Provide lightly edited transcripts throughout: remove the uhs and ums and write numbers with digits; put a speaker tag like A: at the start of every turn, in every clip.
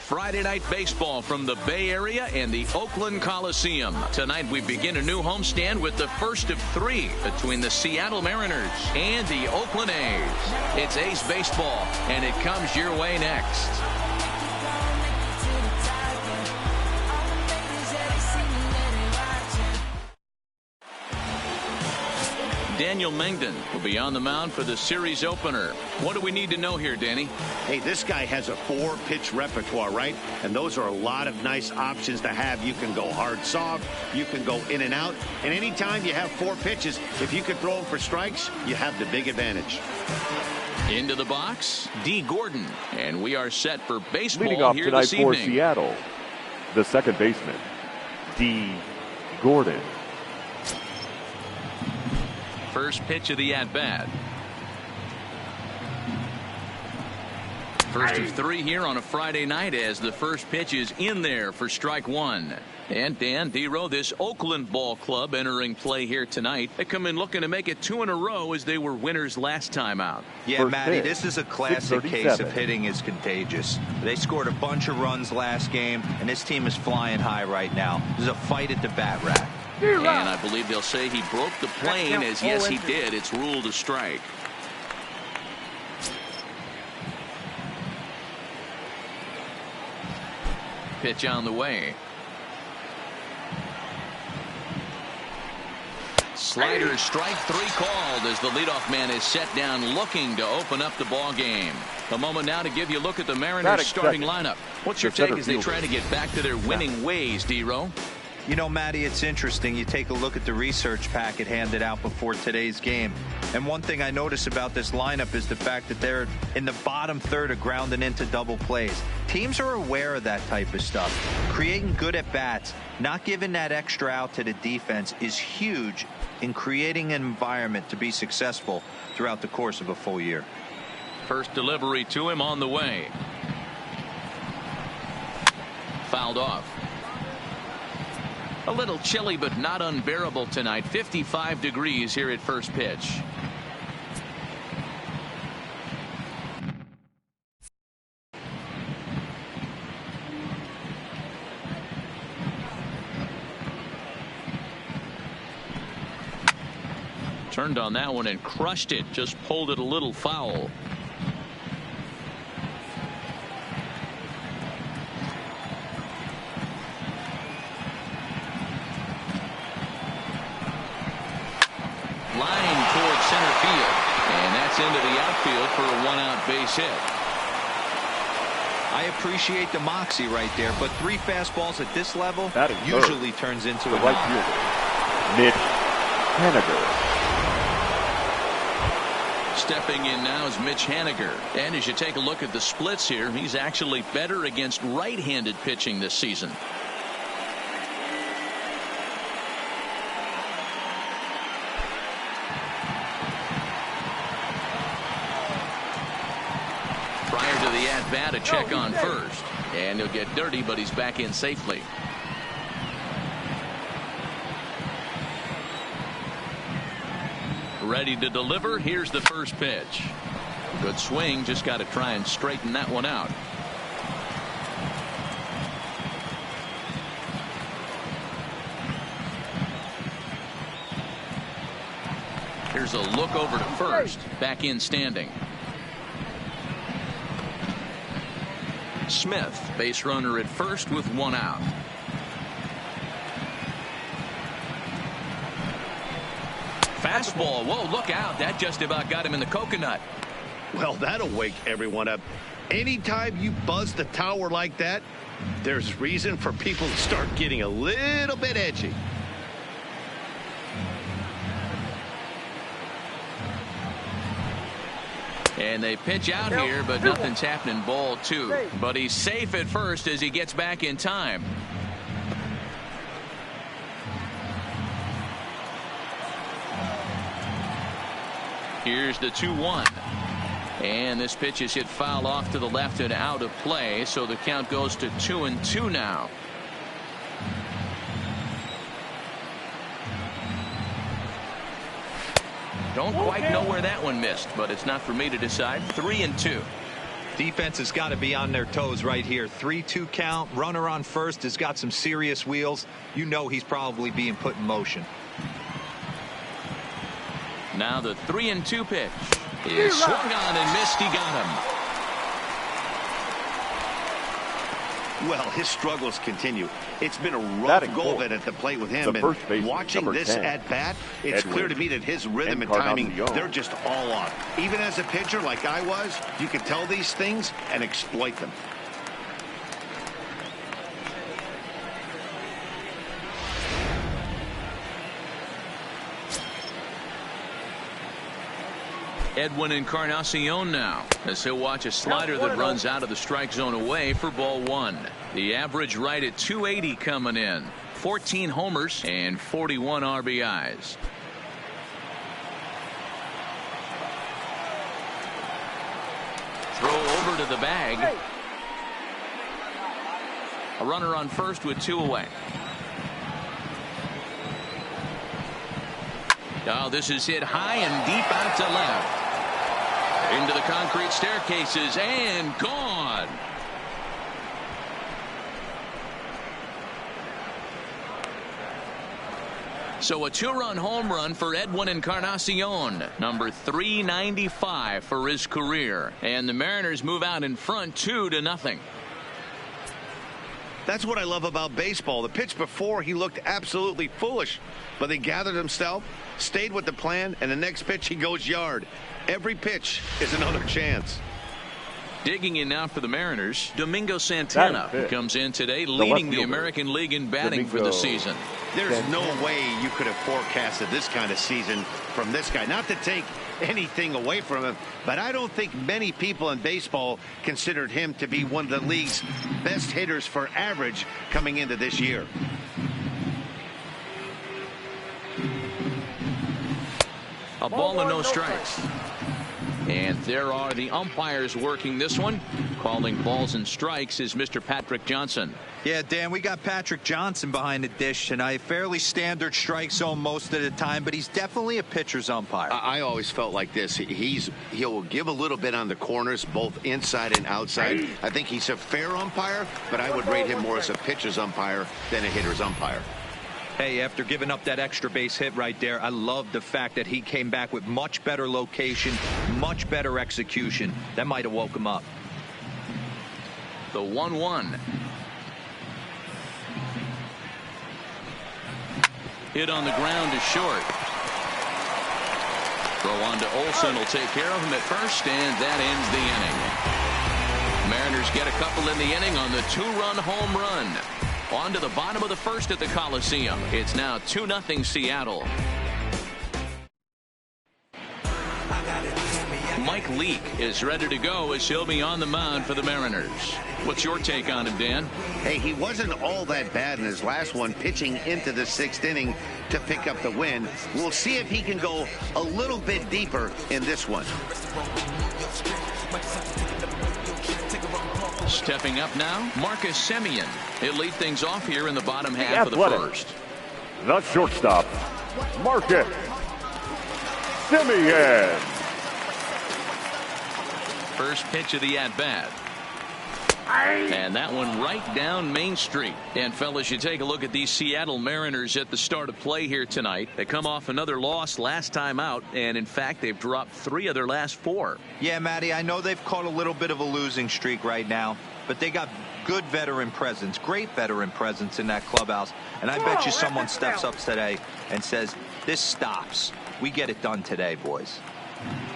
A: Friday night baseball from the Bay Area and the Oakland Coliseum. Tonight we begin a new homestand with the first of three between the Seattle Mariners and the Oakland A's. It's A's baseball, and it comes your way next. Daniel Mengden will be on the mound for the series opener. What do we need to know here, Danny?
B: Hey, this guy has a 4-pitch repertoire, right? And those are a lot of nice options to have. You can go hard, soft. You can go in and out. And anytime you have 4 pitches, if you can throw them for strikes, you have the big advantage.
A: Into the box, D. Gordon. And we are set for baseball
C: leading off
A: here
C: tonight
A: this
C: for
A: evening.
C: Seattle, the second baseman, D. Gordon.
A: First pitch of the at-bat. First of 3 here on a Friday night as the first pitch is in there for strike 1. And Dan Dero, this Oakland ball club entering play here tonight. They come in looking to make it 2 in a row as they were winners last time out.
D: Yeah,
C: First
D: Matty,
C: pitch,
D: this is a classic case of hitting is contagious. They scored a bunch of runs last game, and this team is flying high right now. This is a fight at the bat rack.
A: And I believe they'll say he broke the plane, as yes he did. It's ruled a strike. Pitch on the way. Slider, strike 3 called as the leadoff man is set down looking to open up the ball game. A moment now to give you a look at the Mariners starting lineup. What's your take as they try to get back to their winning ways, D-Row?
D: You know, Matty, it's interesting. You take a look at the research packet handed out before today's game. And one thing I notice about this lineup is the fact that they're in the bottom third of grounding into double plays. Teams are aware of that type of stuff. Creating good at-bats, not giving that extra out to the defense is huge in creating an environment to be successful throughout the course of a full year.
A: First delivery to him on the way. Fouled off. A little chilly but not unbearable tonight. 55 degrees here at first pitch. Turned on that one and crushed it. Just pulled it a little foul. Line towards center field, and that's into the outfield for a 1-out base hit.
D: I appreciate the moxie right there, but 3 fastballs at this level usually turns into a
C: right fielder, Mitch Haniger.
A: Stepping in now is Mitch Haniger, and as you take a look at the splits here, he's actually better against right-handed pitching this season. Bat a check on first, and he'll get dirty, but he's back in safely. Ready to deliver. Here's the first pitch. Good swing, just got to try and straighten that one out. Here's a look over to first. Back in standing. Smith, base runner at first with 1 out. Fastball. Whoa, look out. That just about got him in the coconut.
B: Well, that'll wake everyone up. Anytime you buzz the tower like that, there's reason for people to start getting a little bit edgy.
A: And they pitch out here, but nothing's happening. Ball 2. But he's safe at first as he gets back in time. Here's the 2-1. And this pitch is hit foul off to the left and out of play. So the count goes to 2-2 now. Don't quite know where that one missed, but it's not for me to decide. 3-2.
D: Defense has got to be on their toes right here. 3-2 count. Runner on first has got some serious wheels. You know he's probably being put in motion.
A: Now the 3-2 pitch is swung on and missed. He got him.
B: Well, his struggles continue. It's been a rough go at the plate with him. And watching this at-bat, it's clear to me that his rhythm and timing, they're just all off. Even as a pitcher like I was, you can tell these things and exploit them.
A: Edwin Encarnacion now, as he'll watch a slider that runs out of the strike zone away for ball one. The average right at 280 coming in. 14 homers and 41 RBIs. Throw over to the bag. A runner on first with 2 away. Oh, this is hit high and deep out to left. Into the concrete staircases and gone. So a 2-run home run for Edwin Encarnacion, number 395 for his career. And the Mariners move out in front 2-0.
B: That's what I love about baseball. The pitch before, he looked absolutely foolish, but they gathered himself, stayed with the plan, and the next pitch he goes yard. Every pitch is another chance.
A: Digging in now for the Mariners, Domingo Santana comes in today, leading the American League in batting for the season.
B: There's no way you could have forecasted this kind of season from this guy. Not to take anything away from him, but I don't think many people in baseball considered him to be one of the league's best hitters for average coming into this year.
A: A ball and no strikes. And there are the umpires working this one. Calling balls and strikes is Mr. Patrick Johnson.
D: Yeah, Dan, we got Patrick Johnson behind the dish tonight. Fairly standard strike zone most of the time, but he's definitely a pitcher's umpire.
B: I always felt like this. He'll give a little bit on the corners, both inside and outside. I think he's a fair umpire, but I would rate him more as a pitcher's umpire than a hitter's umpire.
D: Hey, after giving up that extra base hit right there, I love the fact that he came back with much better location, much better execution. That might have woke him up.
A: The 1-1. Hit on the ground is short. Throw on to Olsen will take care of him at first, and that ends the inning. Mariners get a couple in the inning on the 2-run home run. On to the bottom of the first at the Coliseum. It's now 2-0 Seattle. Mike Leake is ready to go as he'll be on the mound for the Mariners. What's your take on him, Dan?
B: Hey, he wasn't all that bad in his last one, pitching into the 6th inning to pick up the win. We'll see if he can go a little bit deeper in this one.
A: Stepping up now, Marcus Semien. He'll lead things off here in the bottom half of the first.
C: The shortstop, Marcus Semien.
A: First pitch of the at-bat. And that one right down Main Street. And fellas, you take a look at these Seattle Mariners at the start of play here tonight. They come off another loss last time out, and in fact they've dropped 3 of their last 4.
D: Yeah, Matty, I know they've caught a little bit of a losing streak right now, but they got good veteran presence, great veteran presence in that clubhouse. And I bet you someone steps up today and says, this stops. We get it done today, boys.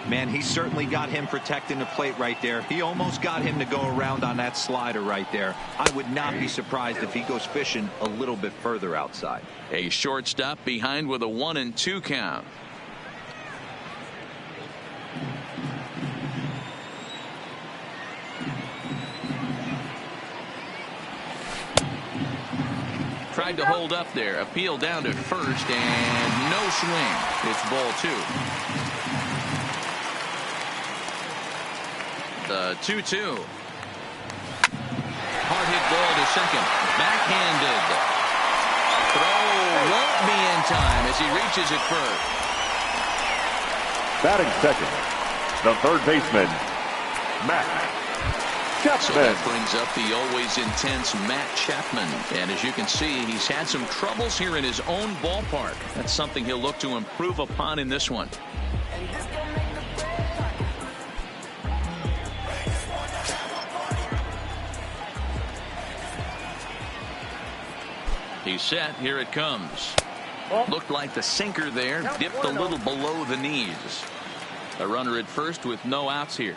D: Man, he certainly got him protecting the plate right there. He almost got him to go around on that slider right there. I would not be surprised if he goes fishing a little bit further outside.
A: A shortstop behind with a 1-2 count. Tried to hold up there. Appeal down to first and no swing. It's ball 2. The 2-2. Hard hit ball to second. Backhanded. Throw won't be in time as he reaches it first.
C: Batting second, the third baseman, Matt
A: So that brings up the always intense Matt Chapman. And as you can see, he's had some troubles here in his own ballpark. That's something he'll look to improve upon in this one. He's set. Here it comes. Looked like the sinker there dipped a little below the knees. A runner at first with no outs here.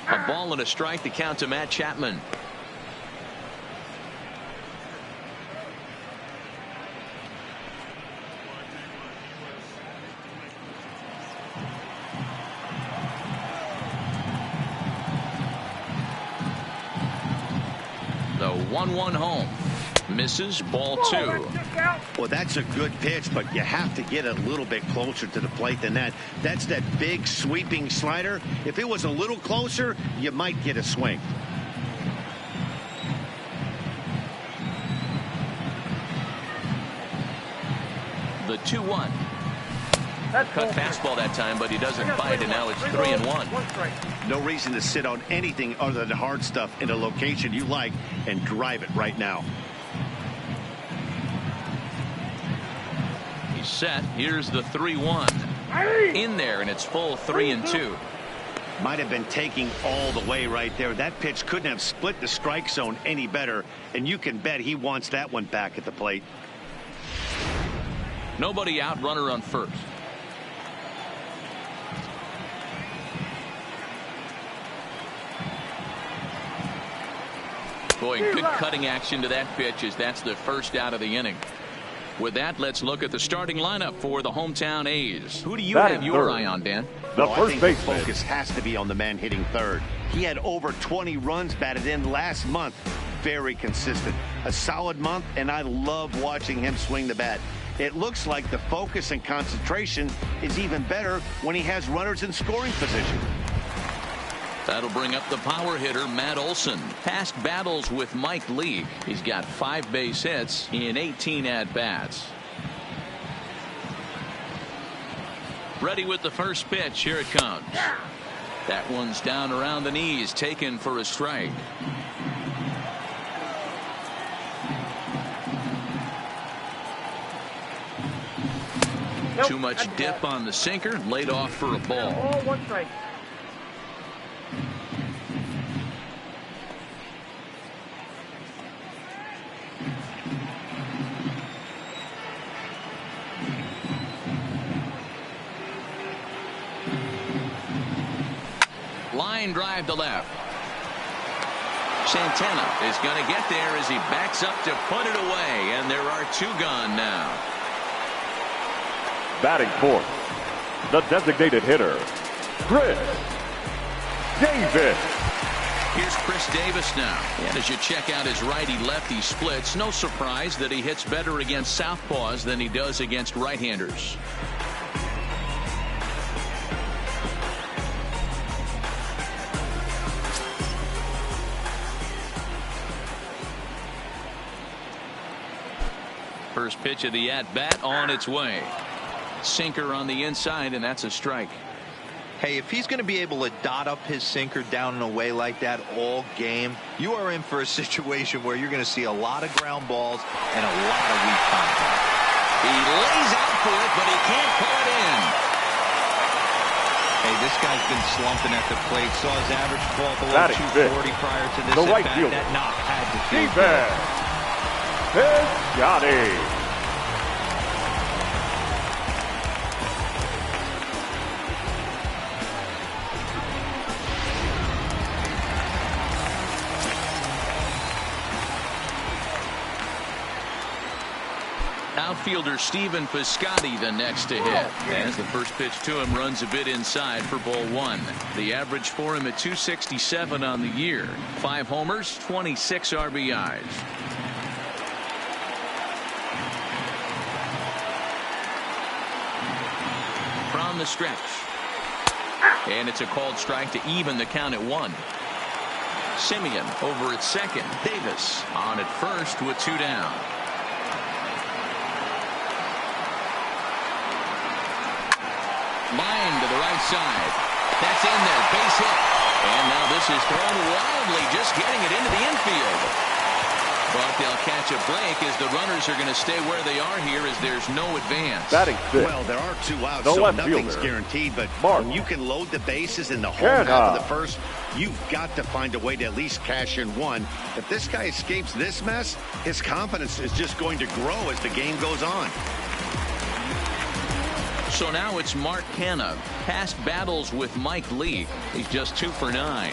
A: A ball and a strike to count to Matt Chapman. The 1-1 home. Misses, ball 2.
B: Well, that's a good pitch, but you have to get a little bit closer to the plate than that. That's that big sweeping slider. If it was a little closer, you might get a swing.
A: The 2-1. Cut fastball that time, but he doesn't bite, and now it's 3-1.
B: No reason to sit on anything other than hard stuff in a location you like and drive it right now.
A: He's set. Here's the 3-1. In there, and it's full 3-2.
B: Might have been taking all the way right there. That pitch couldn't have split the strike zone any better, and you can bet he wants that one back at the plate.
A: Nobody out, runner on first. Boy, good cutting action to that pitch as that's the first out of the inning. With that, let's look at the starting lineup for the hometown A's. Who do you have your eye on, Dan?
C: The
B: I
C: first
B: think
C: baseman.
B: the focus has to be on the man hitting third. He had over 20 runs batted in last month. Very consistent. A solid month, and I love watching him swing the bat. It looks like the focus and concentration is even better when he has runners in scoring position.
A: That'll bring up the power hitter, Matt Olson. Past battles with Mike Leake. He's got 5 base hits in 18 at-bats. Ready with the first pitch. Here it comes. That one's down around the knees, taken for a strike. Too much dip on the sinker, laid off for a ball.
E: 1 strike.
A: Line drive to left. Santana is going to get there as he backs up to put it away, and there are 2 gone now.
C: Batting fourth, the designated hitter, Chris Davis.
A: Here's Chris Davis now. And as you check out his righty-lefty splits, no surprise that he hits better against southpaws than he does against right-handers. First pitch of the at-bat on its way. Sinker on the inside, and that's a strike.
D: Hey, if he's going to be able to dot up his sinker down and away like that all game, you are in for a situation where you're going to see a lot of ground balls and a lot of weak contact.
A: He lays out for it, but he can't pull it in.
D: Hey, this guy's been slumping at the plate. Saw his average fall below 240 prior to this at-bat. That knock had to feel good.
C: Johnny.
A: Outfielder Stephen Piscotty the next to hit, as the first pitch to him runs a bit inside for ball 1. The average for him at 267 on the year. 5 homers, 26 RBIs. From the stretch, and it's a called strike to even the count at 1. Simeon over at second. Davis on at first with 2 down. line to the right side. That's in there. Base hit. And now this is thrown wildly, just getting it into the infield. But they'll catch a break as the runners are going to stay where they are here as there's no advance.
C: Batting fifth.
B: Well, there are 2 outs,
C: No
B: so
C: left
B: nothing's
C: fielder.
B: guaranteed. But
C: Mark.
B: when you can load the bases in the home half of the first, you've got to find a way to at least cash in one. If this guy escapes this mess, his confidence is just going to grow as the game goes on.
A: So now it's Mark Canha. Past battles with Mike Lee. He's just 2 for 9.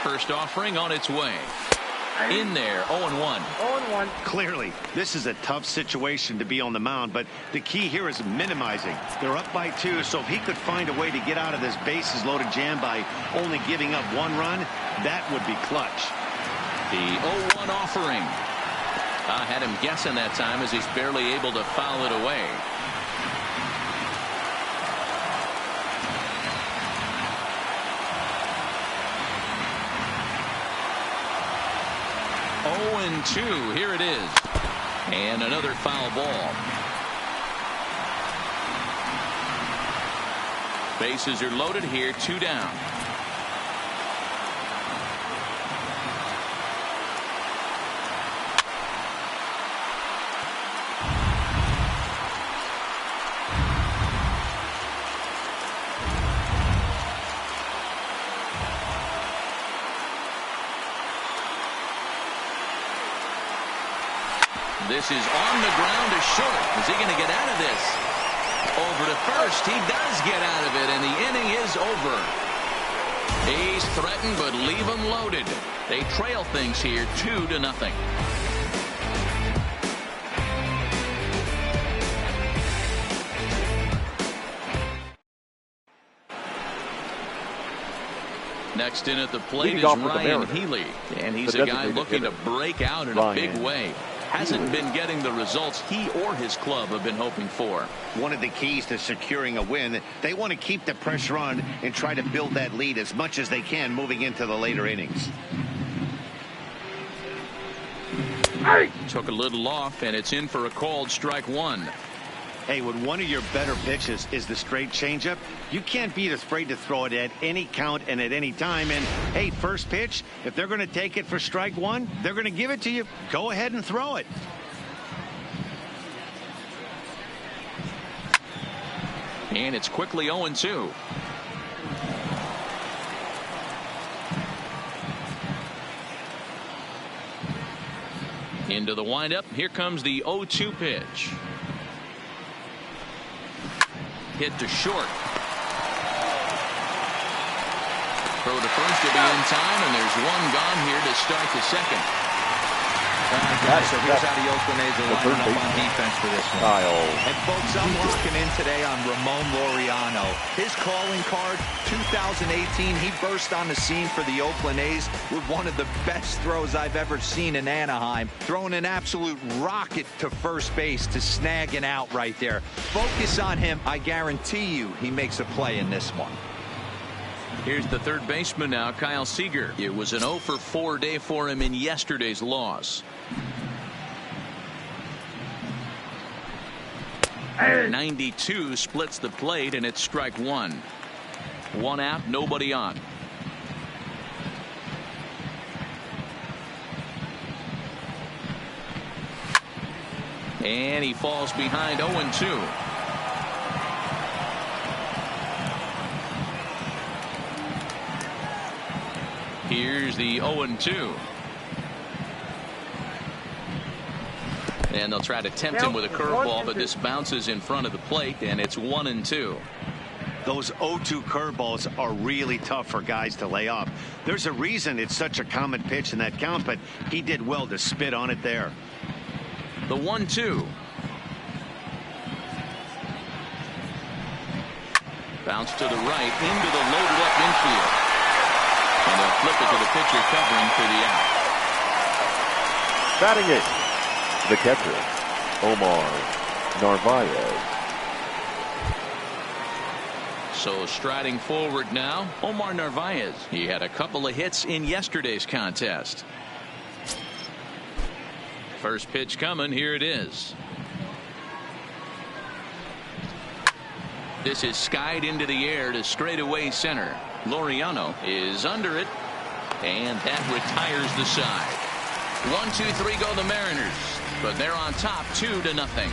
A: First offering on its way. In there, 0-1.
E: 0-1.
B: Clearly, this is a tough situation to be on the mound, but the key here is minimizing. They're up by 2, so if he could find a way to get out of this bases loaded jam by only giving up 1 run, that would be clutch.
A: The 0-1 offering. I had him guessing that time as he's barely able to foul it away. And 2. Here it is. And another foul ball. Bases are loaded here. 2 down. This is on the ground to short. Is he going to get out of this? Over to first. He does get out of it, and the inning is over. He's threatened, but leave him loaded. They trail things here 2-0. Next in at the plate is Ryan Healy, and he's a guy looking to break out in a big way. Hasn't been getting the results he or his club have been hoping for.
B: One of the keys to securing a win, they want to keep the pressure on and try to build that lead as much as they can moving into the later innings.
A: Took a little off, and it's in for a called strike 1.
B: Hey, when one of your better pitches is the straight changeup, you can't be afraid to throw it at any count and at any time. And, hey, first pitch, if they're going to take it for strike 1, they're going to give it to you. Go ahead and throw it.
A: And it's quickly 0-2. Into the windup. Here comes the 0-2 pitch. Hit to short. Throw to first to be in time, and there's 1 gone here to start the second.
D: So here's how the Oakland A's are lining up on defense for this one. And folks, I'm working in today on Ramon Laureano. His calling card, 2018, he burst on the scene for the Oakland A's with one of the best throws I've ever seen in Anaheim, throwing an absolute rocket to first base to snag an out right there. Focus on him. I guarantee you he makes a play in this one.
A: Here's the third baseman now, Kyle Seager. It was an 0-for-4 day for him in yesterday's loss. 92 splits the plate, and it's strike 1. 1 out, nobody on. And he falls behind 0-2. Here's the 0-2. And they'll try to tempt him with a curveball, but this bounces in front of the plate, and it's 1-2.
B: Those 0-2 curveballs are really tough for guys to lay off. There's a reason it's such a common pitch in that count, but he did well to spit on it there.
A: The 1-2. Bounce to the right into the loaded up infield. And they'll flip it to the pitcher covering for the out.
C: Batting it, the catcher, Omar Narvaez.
A: So striding forward now, Omar Narvaez. He had a couple of hits in yesterday's contest. First pitch coming. Here it is. This is skied into the air to straightaway center. Laureano is under it, and that retires the side. 1-2-3 go the Mariners, but they're on top 2-0.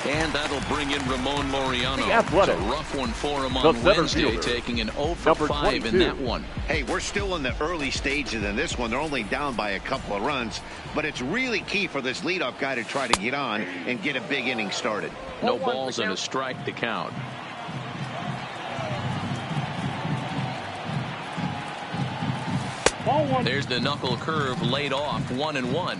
A: And that'll bring in Ramon Laureano. It's a rough one for him on Wednesday, taking an 0 for 5 in that one.
B: Hey, we're still in the early stages in this one. They're only down by a couple of runs, but it's really key for this leadoff guy to try to get on and get a big inning started.
A: No balls and a strike to count. There's the knuckle curve laid off, 1-1.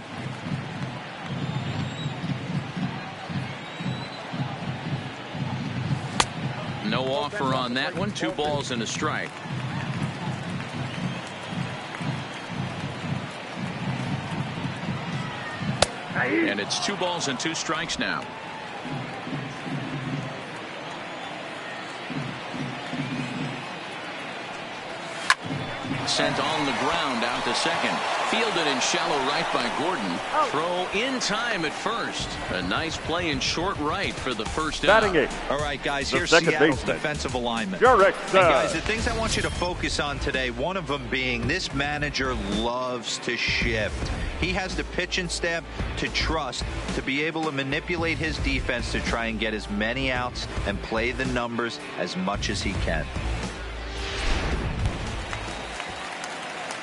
A: No offer on that one. 2 balls and a strike. And it's 2 balls and 2 strikes now. Sent on the ground out to second. Fielded in shallow right by Gordon. Throw in time at first. A nice play in short right for the first out.
D: All right, guys, here's Seattle's defensive alignment. And guys, the things I want you to focus on today, one of them being this manager loves to shift. He has the pitching staff to trust to be able to manipulate his defense to try and get as many outs and play the numbers as much as he can.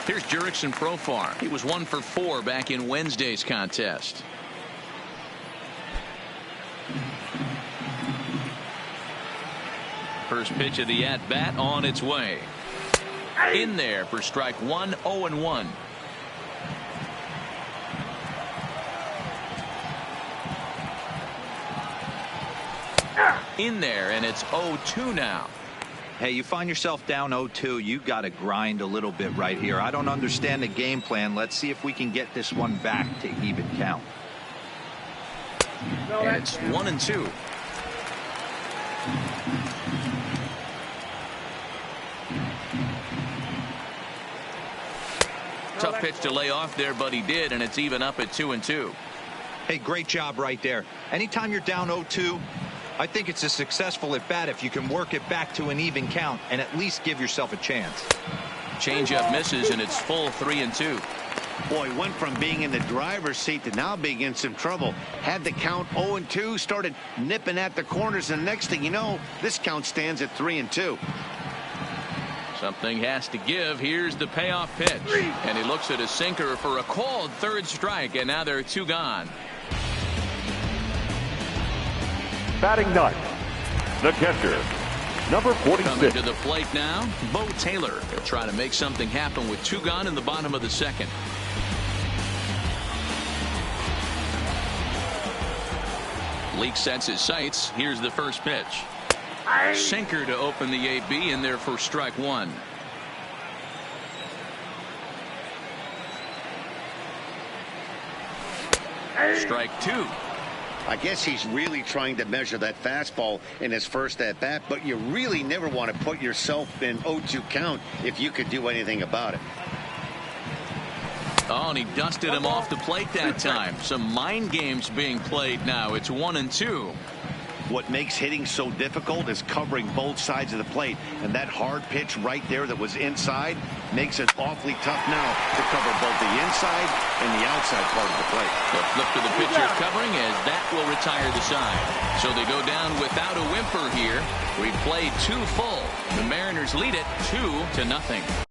A: Here's Jurickson Profar. He was 1 for 4 back in Wednesday's contest. First pitch of the at-bat on its way. In there for strike 1, 0-1. In there, and it's 0-2 now.
D: Hey, you find yourself down 0-2, you got to grind a little bit right here. I don't understand the game plan. Let's see if we can get this one back to even count.
A: And it's 1-2. Tough pitch to lay off there, but he did, and it's even up at 2-2.
D: Hey, great job right there. Anytime you're down 0-2, I think it's a successful at bat if you can work it back to an even count and at least give yourself a chance.
A: Changeup misses, and it's full 3-2.
B: Boy, went from being in the driver's seat to now being in some trouble. Had the count 0-2, started nipping at the corners, and next thing you know, this count stands at 3-2.
A: Something has to give. Here's the payoff pitch, and he looks at a sinker for a called third strike, and now there are 2 gone.
C: Batting ninth, the catcher, number 46.
A: Coming to the plate now, Bo Taylor. They'll try to make something happen with 2 gone in the bottom of the second. Leake sets his sights. Here's the first pitch. Sinker to open the AB, in there for strike 1. Strike 2.
B: I guess he's really trying to measure that fastball in his first at-bat, but you really never want to put yourself in 0-2 count if you could do anything about it.
A: Oh, and he dusted him off the plate that time. Some mind games being played now. It's 1-2.
B: What makes hitting so difficult is covering both sides of the plate, and that hard pitch right there that was inside makes it awfully tough now to cover both the inside and the outside part of the plate.
A: The flip to the pitcher's covering, as that will retire the side. So they go down without a whimper here. We've played 2 full. The Mariners lead it 2-0.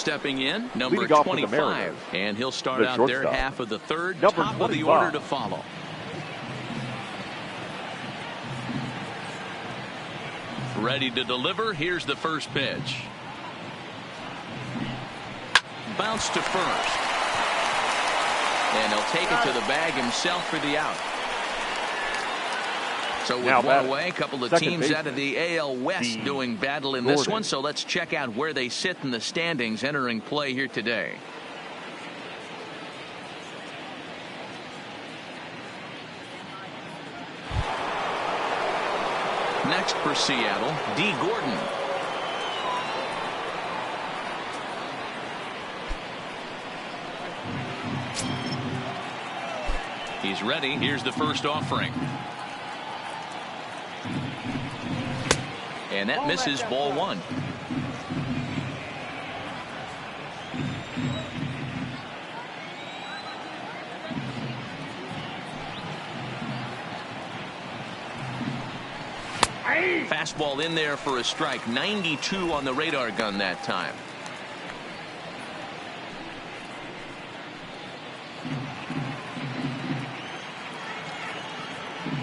A: stepping in, number
C: Leading off for the
A: 25.
C: Mariners,
A: And he'll start
C: the
A: out their
C: shortstop,
A: half of the third,
C: number
A: top of the
C: 25.
A: order to follow. Ready to deliver. Here's the first pitch. Bounce to first. And he'll take it to the bag himself for the out. So with one away, a couple of teams out of the AL West doing battle in this one. So let's check out where they sit in the standings entering play here today. Next for Seattle, D. Gordon. He's ready. Here's the first offering. And that misses, ball one. Fastball in there for a strike. 92 on the radar gun that time.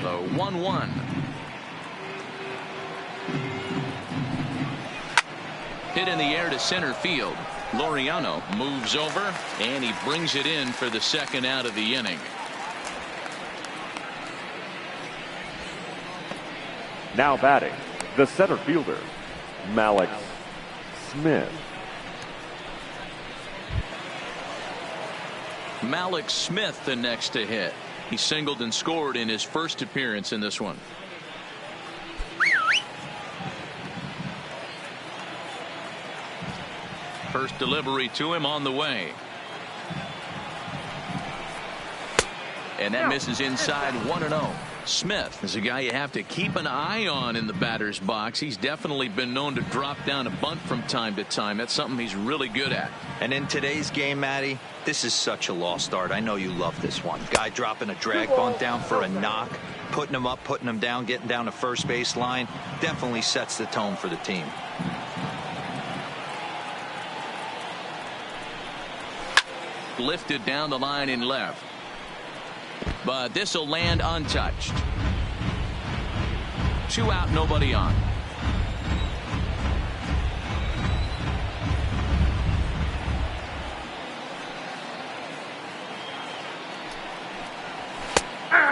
A: The 1-1. Hit in the air to center field. Laureano moves over, and he brings it in for the second out of the inning.
C: Now batting, the center fielder, Mallex Smith.
A: Mallex Smith the next to hit. He singled and scored in his first appearance in this one. First delivery to him on the way. And that misses inside. 1-0. Smith is a guy you have to keep an eye on in the batter's box. He's definitely been known to drop down a bunt from time to time. That's something he's really good at.
D: And in today's game, Matty, this is such a lost art. I know you love this one. Guy dropping a drag bunt down for a knock, putting him up, putting him down, getting down to first base line. Definitely sets the tone for the team.
A: Lifted down the line in left. But this will land untouched. 2 out, nobody on.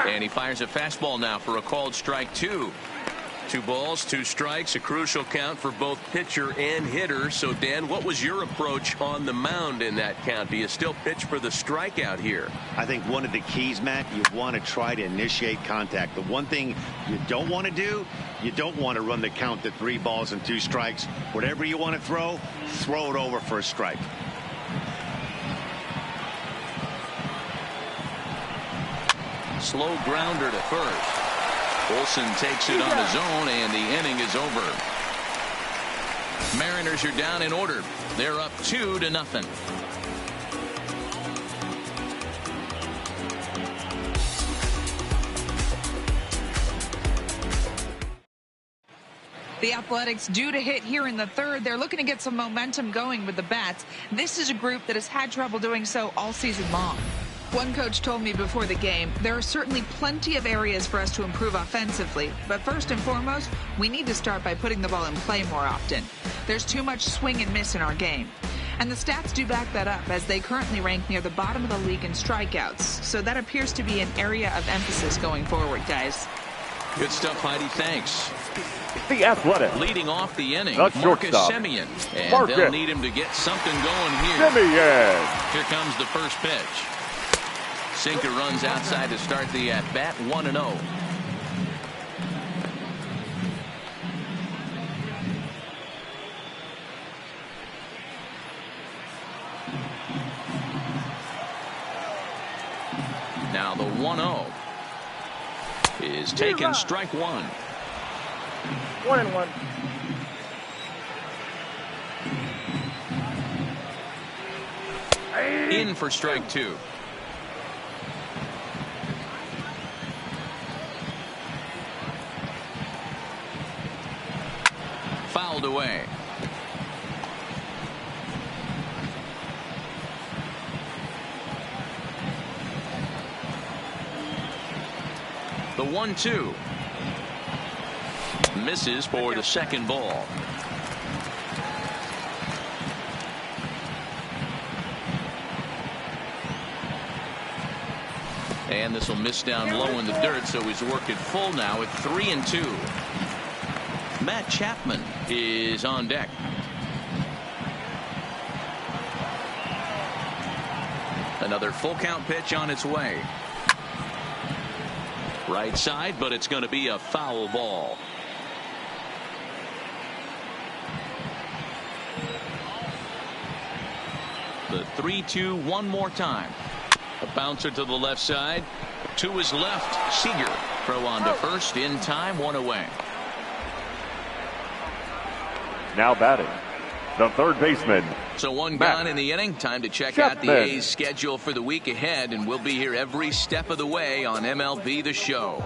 A: And he fires a fastball now for a called strike 2. 2 balls, 2 strikes, a crucial count for both pitcher and hitter. So, Dan, what was your approach on the mound in that count? Do you still pitch for the strikeout here?
B: I think one of the keys, Matt, you want to try to initiate contact. The one thing you don't want to do, you don't want to run the count to 3 balls and 2 strikes. Whatever you want to throw it over for a strike.
A: Slow grounder to first. Olsen takes it on his own, and the inning is over. Mariners are down in order. They're up 2-0.
E: The Athletics due to hit here in the third. They're looking to get some momentum going with the bats. This is a group that has had trouble doing so all season long. One coach told me before the game, there are certainly plenty of areas for us to improve offensively, but first and foremost, we need to start by putting the ball in play more often. There's too much swing and miss in our game. And the stats do back that up, as they currently rank near the bottom of the league in strikeouts. So that appears to be an area of emphasis going forward, guys.
A: Good stuff, Heidi. Thanks.
C: The Athletic.
A: Leading off the inning,
C: The
A: Marcus
C: shortstop,
A: Semien. And
C: Marcus
A: they'll need him to get something going here.
C: Semien.
A: Here comes the first pitch. Sinker runs outside to start the at-bat. 1-0. Now the 1-0 is taken, strike 1.
F: 1-1.
A: In for strike 2. Fouled away. The 1-2. Misses for the second ball. And this will miss down low in the dirt, so he's working full now at 3-2. Matt Chapman is on deck. Another full count pitch on its way. Right side, but it's going to be a foul ball. The 3-2 one more time. A bouncer to the left side. To his left, Seager. Throw on to first in time, one away.
C: Now batting, the third baseman.
A: So one gone in the inning. Time to check out the A's schedule for the week ahead, and we'll be here every step of the way on MLB The Show.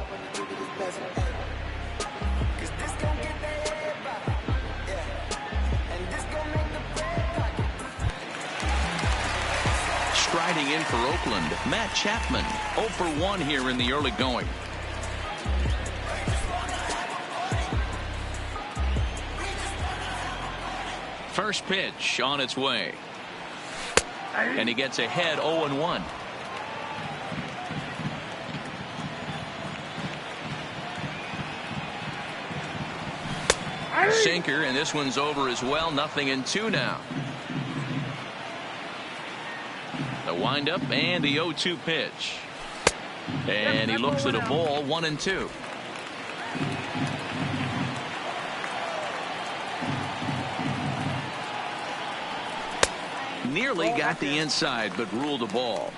A: Striding in for Oakland, Matt Chapman, 0 for 1 here in the early going. First pitch on its way. And he gets ahead 0-1. Sinker, and this one's over as well. 0-2 now. The windup and the 0-2 pitch. And he looks at a ball, 1-2. Nearly got the inside, but ruled the ball.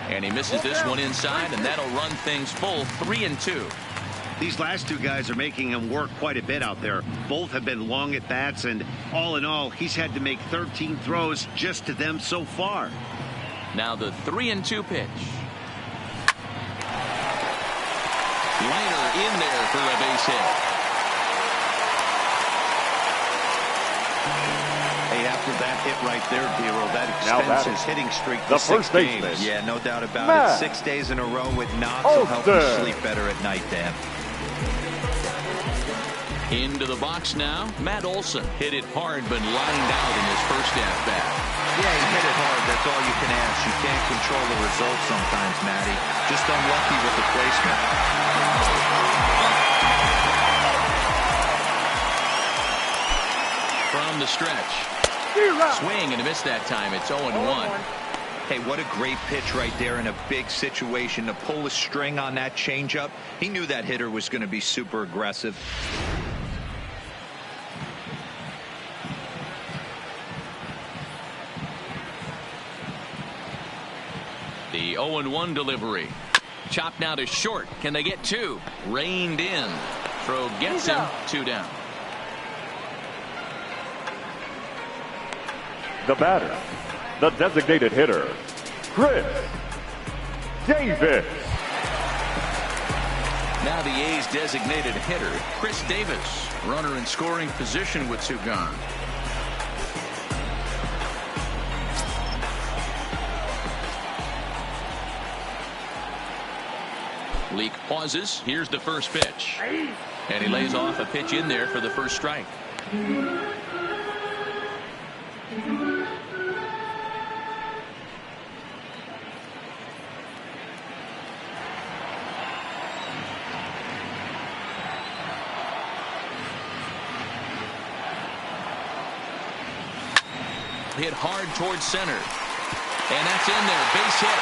A: And he misses this one inside, and that'll run things full, 3-2.
B: These last two guys are making him work quite a bit out there. Both have been long at bats, and all in all, he's had to make 13 throws just to them so far.
A: Now the 3-2 pitch. Liner in there for a base hit.
B: Hey, after that hit right there, Dero, that extends his hitting streak to 6 games.
D: Yeah, no doubt about it. 6 days in a row with knocks will help you sleep better at night, Dan.
A: Into the box now, Matt Olson. Hit it hard, but lined out in his first at-bat.
D: Yeah, he hit it hard. That's all you can ask. You can't control the results sometimes, Matty. Just unlucky with the placement.
A: From the stretch. Swing and a miss that time. It's 0-1.
D: Hey, what a great pitch right there in a big situation to pull a string on that changeup. He knew that hitter was going to be super aggressive.
A: The 0-1 delivery. Chop now to short. Can they get 2? Reined in. Throw gets him. 2 down.
C: The batter, the designated hitter, Chris Davis.
A: Now the A's designated hitter, Chris Davis. Runner in scoring position with 2 gone. Leak pauses. Here's the first pitch. And he lays off a pitch in there for the first strike. Hit hard towards center. And that's in there. Base hit.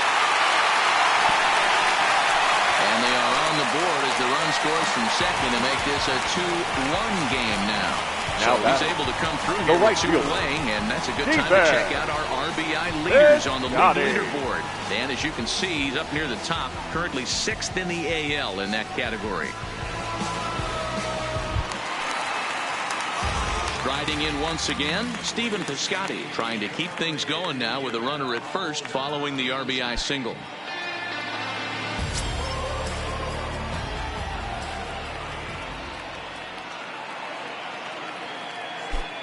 A: And they are on the board as the run scores from second to make this a 2-1 game now. So he's able to come through here with 2 playing, and that's a good time to check out our RBI leaders on the league leaderboard. And as you can see, he's up near the top, currently 6th in the AL in that category. Striding in once again, Stephen Piscotty trying to keep things going now with a runner at first following the RBI single.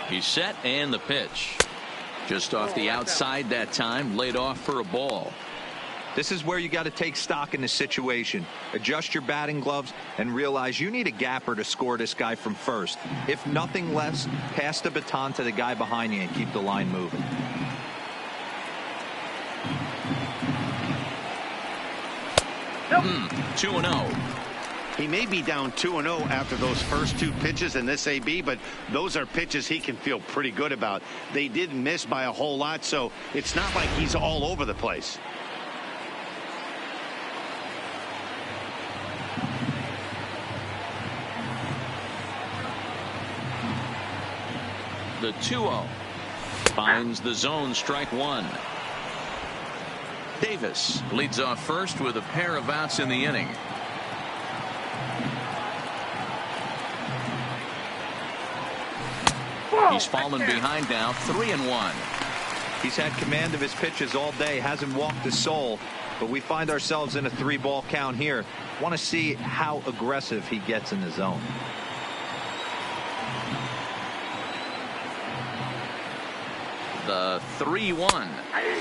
A: He's set, and the pitch. Just off the outside that time, laid off for a ball.
D: This is where you got to take stock in the situation. Adjust your batting gloves and realize you need a gapper to score this guy from first. If nothing less, pass the baton to the guy behind you and keep the line moving.
A: Nope. 2-0.
B: He may be down 2-0 after those first two pitches in this AB, but those are pitches he can feel pretty good about. They didn't miss by a whole lot, so it's not like he's all over the place.
A: The 2-0 finds the zone, strike one. Davis leads off first with a pair of outs in the inning. He's fallen behind now, 3-1.
D: He's had command of his pitches all day, hasn't walked a soul, but we find ourselves in a 3-ball count here. Want to see how aggressive he gets in the zone.
A: The 3-1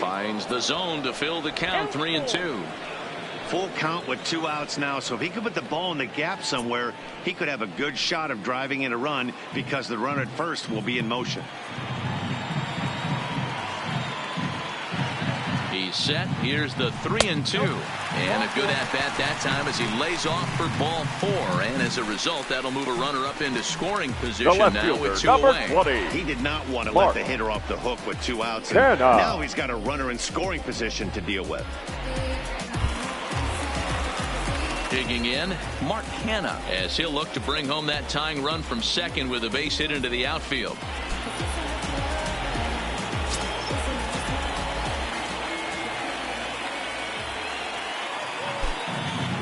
A: finds the zone to fill the count, 3-2.
B: Full count with 2 outs now, so if he could put the ball in the gap somewhere, he could have a good shot of driving in a run because the runner at first will be in motion.
A: He's set. Here's the 3-2. And a good at-bat that time as he lays off for ball 4. And as a result, that'll move a runner up into scoring position now with 2 away.
C: 20.
B: He did not want to let the hitter off the hook with 2 outs. And now he's got a runner in scoring position to deal with.
A: Digging in, Mark Hanna, as he'll look to bring home that tying run from second with a base hit into the outfield.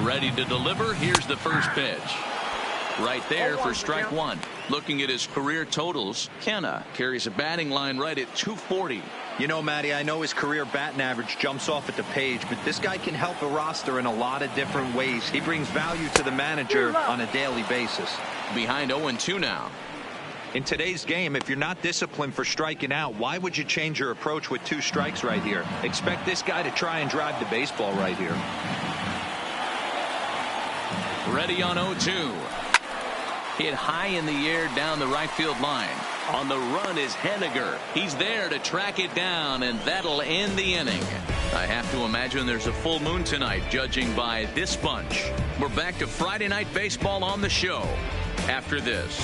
A: Ready to deliver. Here's the first pitch. Right there for strike one. Looking at his career totals, Hanna carries a batting line right at 240.
D: You know, Matty, I know his career batting average jumps off at the page, but this guy can help a roster in a lot of different ways. He brings value to the manager on a daily basis.
A: Behind 0-2 now.
D: In today's game, if you're not disciplined for striking out, why would you change your approach with 2 strikes right here? Expect this guy to try and drive the baseball right here.
A: Ready on 0-2. Hit high in the air down the right field line. On the run is Henniger. He's there to track it down, and that'll end the inning. I have to imagine there's a full moon tonight, judging by this bunch. We're back to Friday Night Baseball on the show after this.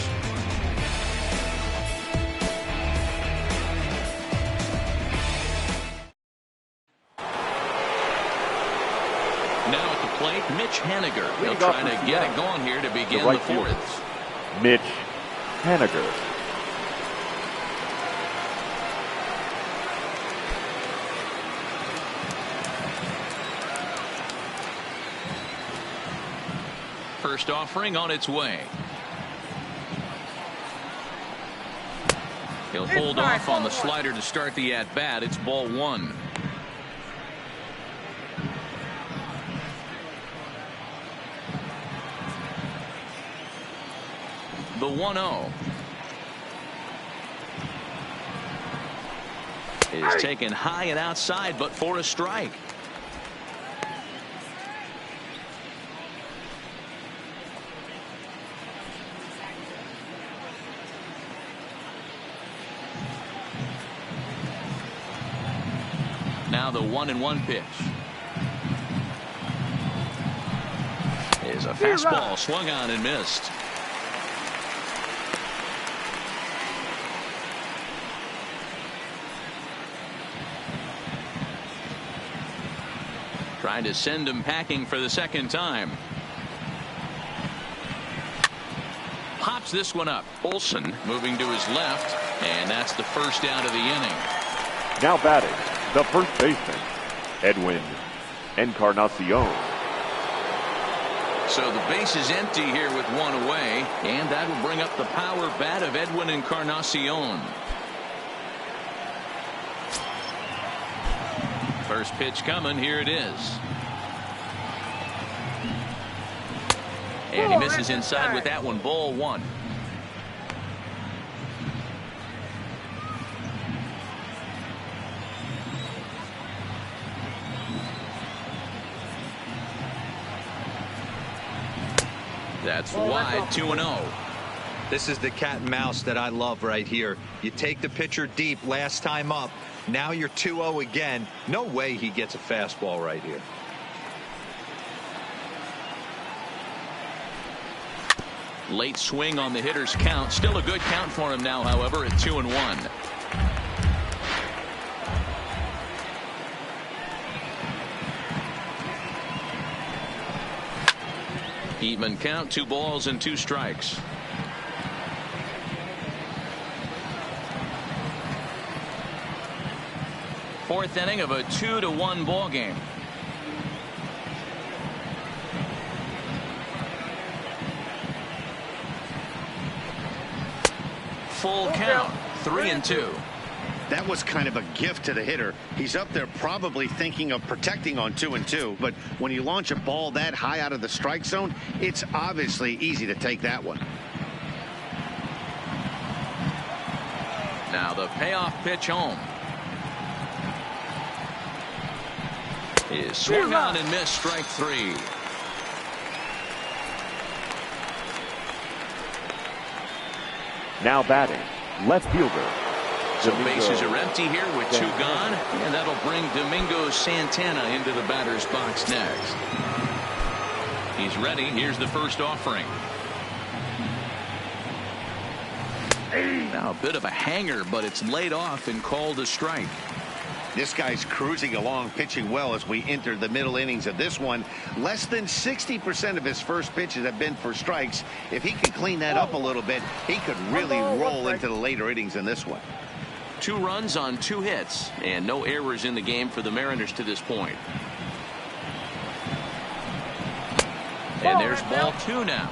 A: Now at the plate, Mitch Henniger. He'll try to get it going here to begin the fourth.
C: Mitch Henniger.
A: First offering on its way. He'll hold off on the slider to start the at-bat. It's ball 1. The 1-0 is taken high and outside, but for a strike. Now the 1-1 pitch is a fastball swung on and missed. Trying to send him packing for the second time. Pops this one up. Olsen moving to his left, and that's the first out of the inning.
C: Now batting, the first baseman, Edwin Encarnacion.
A: So the base is empty here with 1 away, and that will bring up the power bat of Edwin Encarnacion. First pitch coming. Here it is. And he misses inside with that one. Ball 1. That's wide, 2-0.
D: This is the cat and mouse that I love right here. You take the pitcher deep last time up. Now you're 2-0 again. No way he gets a fastball right here.
A: Late swing on the hitter's count. Still a good count for him now, however, at 2-1. Even count, 2 balls and 2 strikes. Fourth inning of a 2-1 ball game. Full count, 3-2.
B: That was kind of a gift to the hitter. He's up there probably thinking of protecting on 2-2, but when you launch a ball that high out of the strike zone, it's obviously easy to take that one.
A: Now the payoff pitch home. Is swung on and missed, strike 3.
C: Now batting, left fielder.
A: So bases are empty here with 2 gone, and that'll bring Domingo Santana into the batter's box next. He's ready. Here's the first offering. Now a bit of a hanger, but it's laid off and called a strike.
B: This guy's cruising along, pitching well as we enter the middle innings of this one. Less than 60% of his first pitches have been for strikes. If he can clean that up a little bit, he could really roll into the later innings in this one.
A: 2 runs on 2 hits, and no errors in the game for the Mariners to this point. And there's ball 2 now.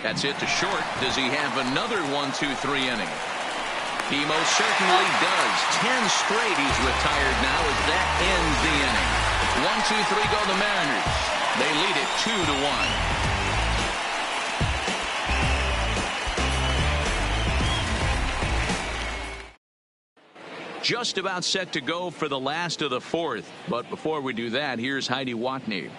A: That's it to short. Does he have another 1-2-3 inning? He most certainly does. 10 straight he's retired now as that ends the inning. 1-2-3 go the Mariners. They lead it 2-1. Just about set to go for the last of the 4th. But before we do that, here's Heidi Watney.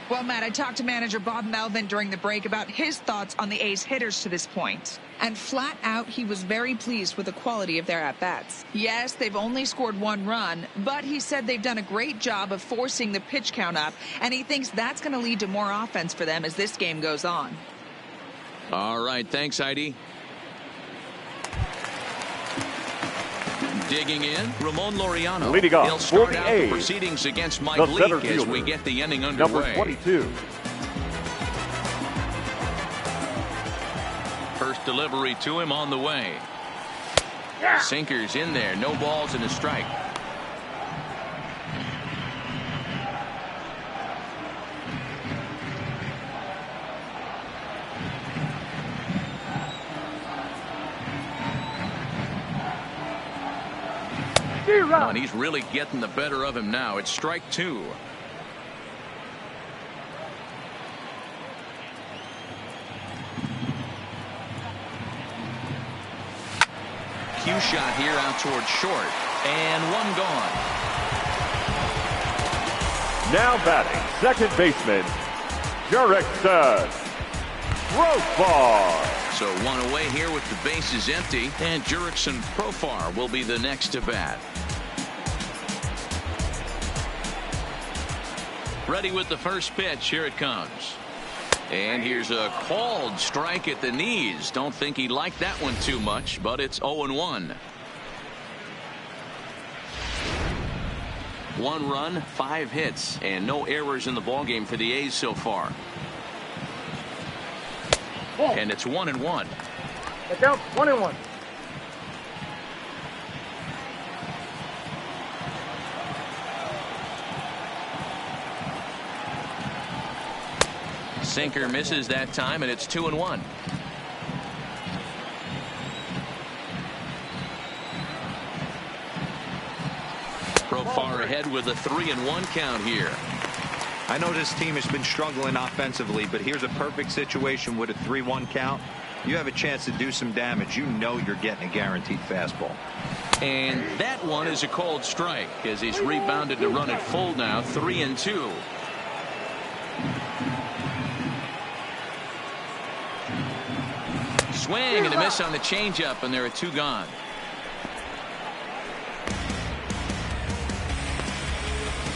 E: Well, Matt, I talked to manager Bob Melvin during the break about his thoughts on the A's hitters to this point. And flat out, he was very pleased with the quality of their at-bats. Yes, they've only scored 1 run, but he said they've done a great job of forcing the pitch count up, and he thinks that's going to lead to more offense for them as this game goes on.
A: All right, thanks, Heidi. Digging in, Ramon Laureano.
C: Leading off
A: He'll start
C: for the
A: out
C: A's,
A: the proceedings against Mike
C: the
A: Leake
C: center
A: as
C: fielder,
A: we get the inning underway.
C: number 22.
A: First delivery to him on the way. Sinkers in there, no balls and a strike. Oh, and he's really getting the better of him now. It's strike 2. Cue shot here out towards short, and 1 gone.
C: Now batting, second baseman, Jurickson Profar.
A: So 1 away here with the bases empty, and Jurickson Profar will be the next to bat. Ready with the first pitch. Here it comes. And here's a called strike at the knees. Don't think he liked that one too much, but it's 0-1. 1 run, 5 hits, and no errors in the ballgame for the A's so far. And it's 1-1.
F: Let's go. 1-1.
A: Sinker misses that time, and it's 2-1. Profar ahead with a 3-1 count here.
D: I know this team has been struggling offensively, but here's a perfect situation with a 3-1 count. you have a chance to do some damage. You know you're getting a guaranteed fastball.
A: And that one is a called strike as he's rebounded to run it full now, 3-2. Swing and a miss on the changeup, and there are 2 gone.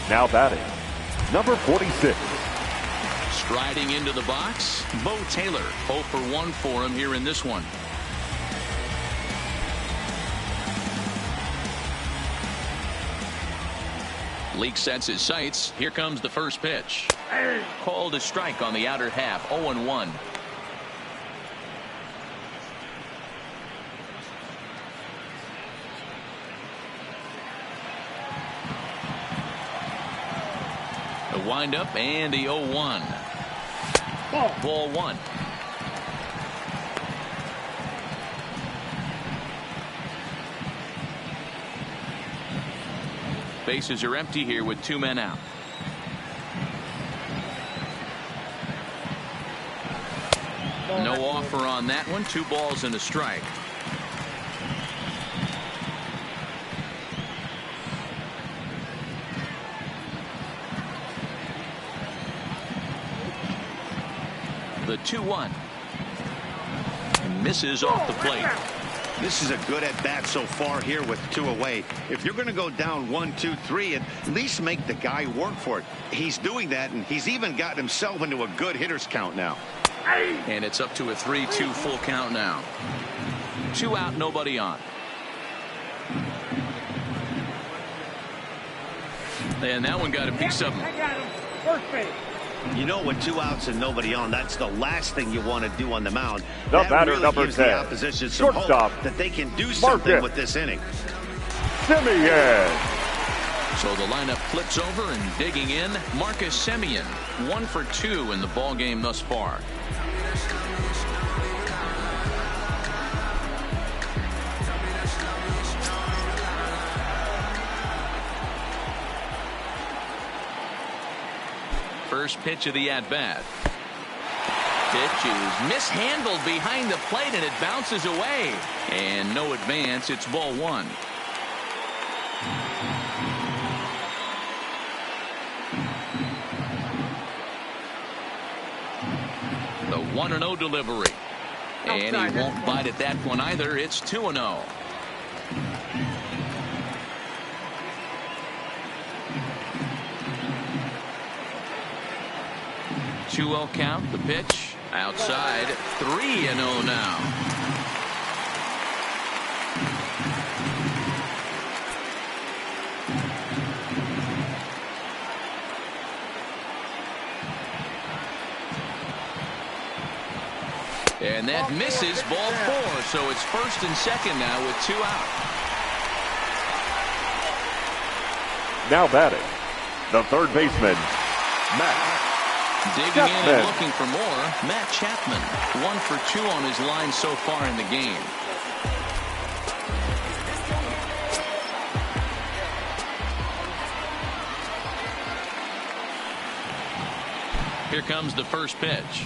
C: Now batting, number 46.
A: Striding into the box, Bo Taylor. 0 for 1 for him here in this one. Leake sets his sights. Here comes the first pitch. Called a strike on the outer half. 0-1. The windup and the 0-1. Ball 1. Bases are empty here with 2 men out. No offer on that one. 2 balls and a strike. The 2-1. Misses off the plate.
B: This is a good at bat so far here with 2 away. If you're going to go down 1, 2, 3, at least make the guy work for it. He's doing that, and he's even gotten himself into a good hitter's count now.
A: And it's up to a 3-2 full count now. 2 out, nobody on. And that one got a piece of him.
F: I got him. First base.
B: You know, with 2 outs and nobody on, that's the last thing you want to do on the mound.
C: The
B: that
C: batter,
B: really
C: number
B: gives
C: 10,
B: the opposition some
C: shortstop,
B: hope that they can do something
C: Marcus
B: with this inning.
C: Semien.
A: So the lineup flips over, and digging in, Marcus Semien. 1 for 2 in the ball game thus far. First pitch of the at-bat. Pitch is mishandled behind the plate, and it bounces away. And no advance. It's ball 1. The 1-0 delivery. And he won't bite at that one either. It's 2-0. 2-0 count. The pitch outside. 3-0 now. And that misses, ball 4. So it's first and second now with 2 out.
C: Now batting, the third baseman, Matt
A: Digging
C: Chapman.
A: in and looking for more, Matt Chapman. 1 for 2 on his line so far in the game. Here comes the first pitch.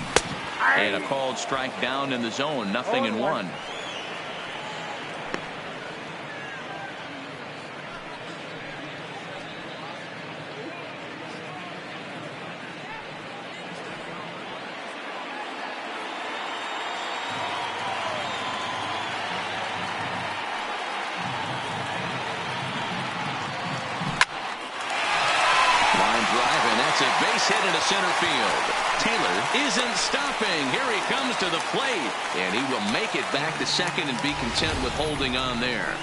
A: And a called strike down in the zone. 0-1. Base hit into center field. Taylor isn't stopping. Here he comes to the plate, and he will make it back to second and be content with holding on there.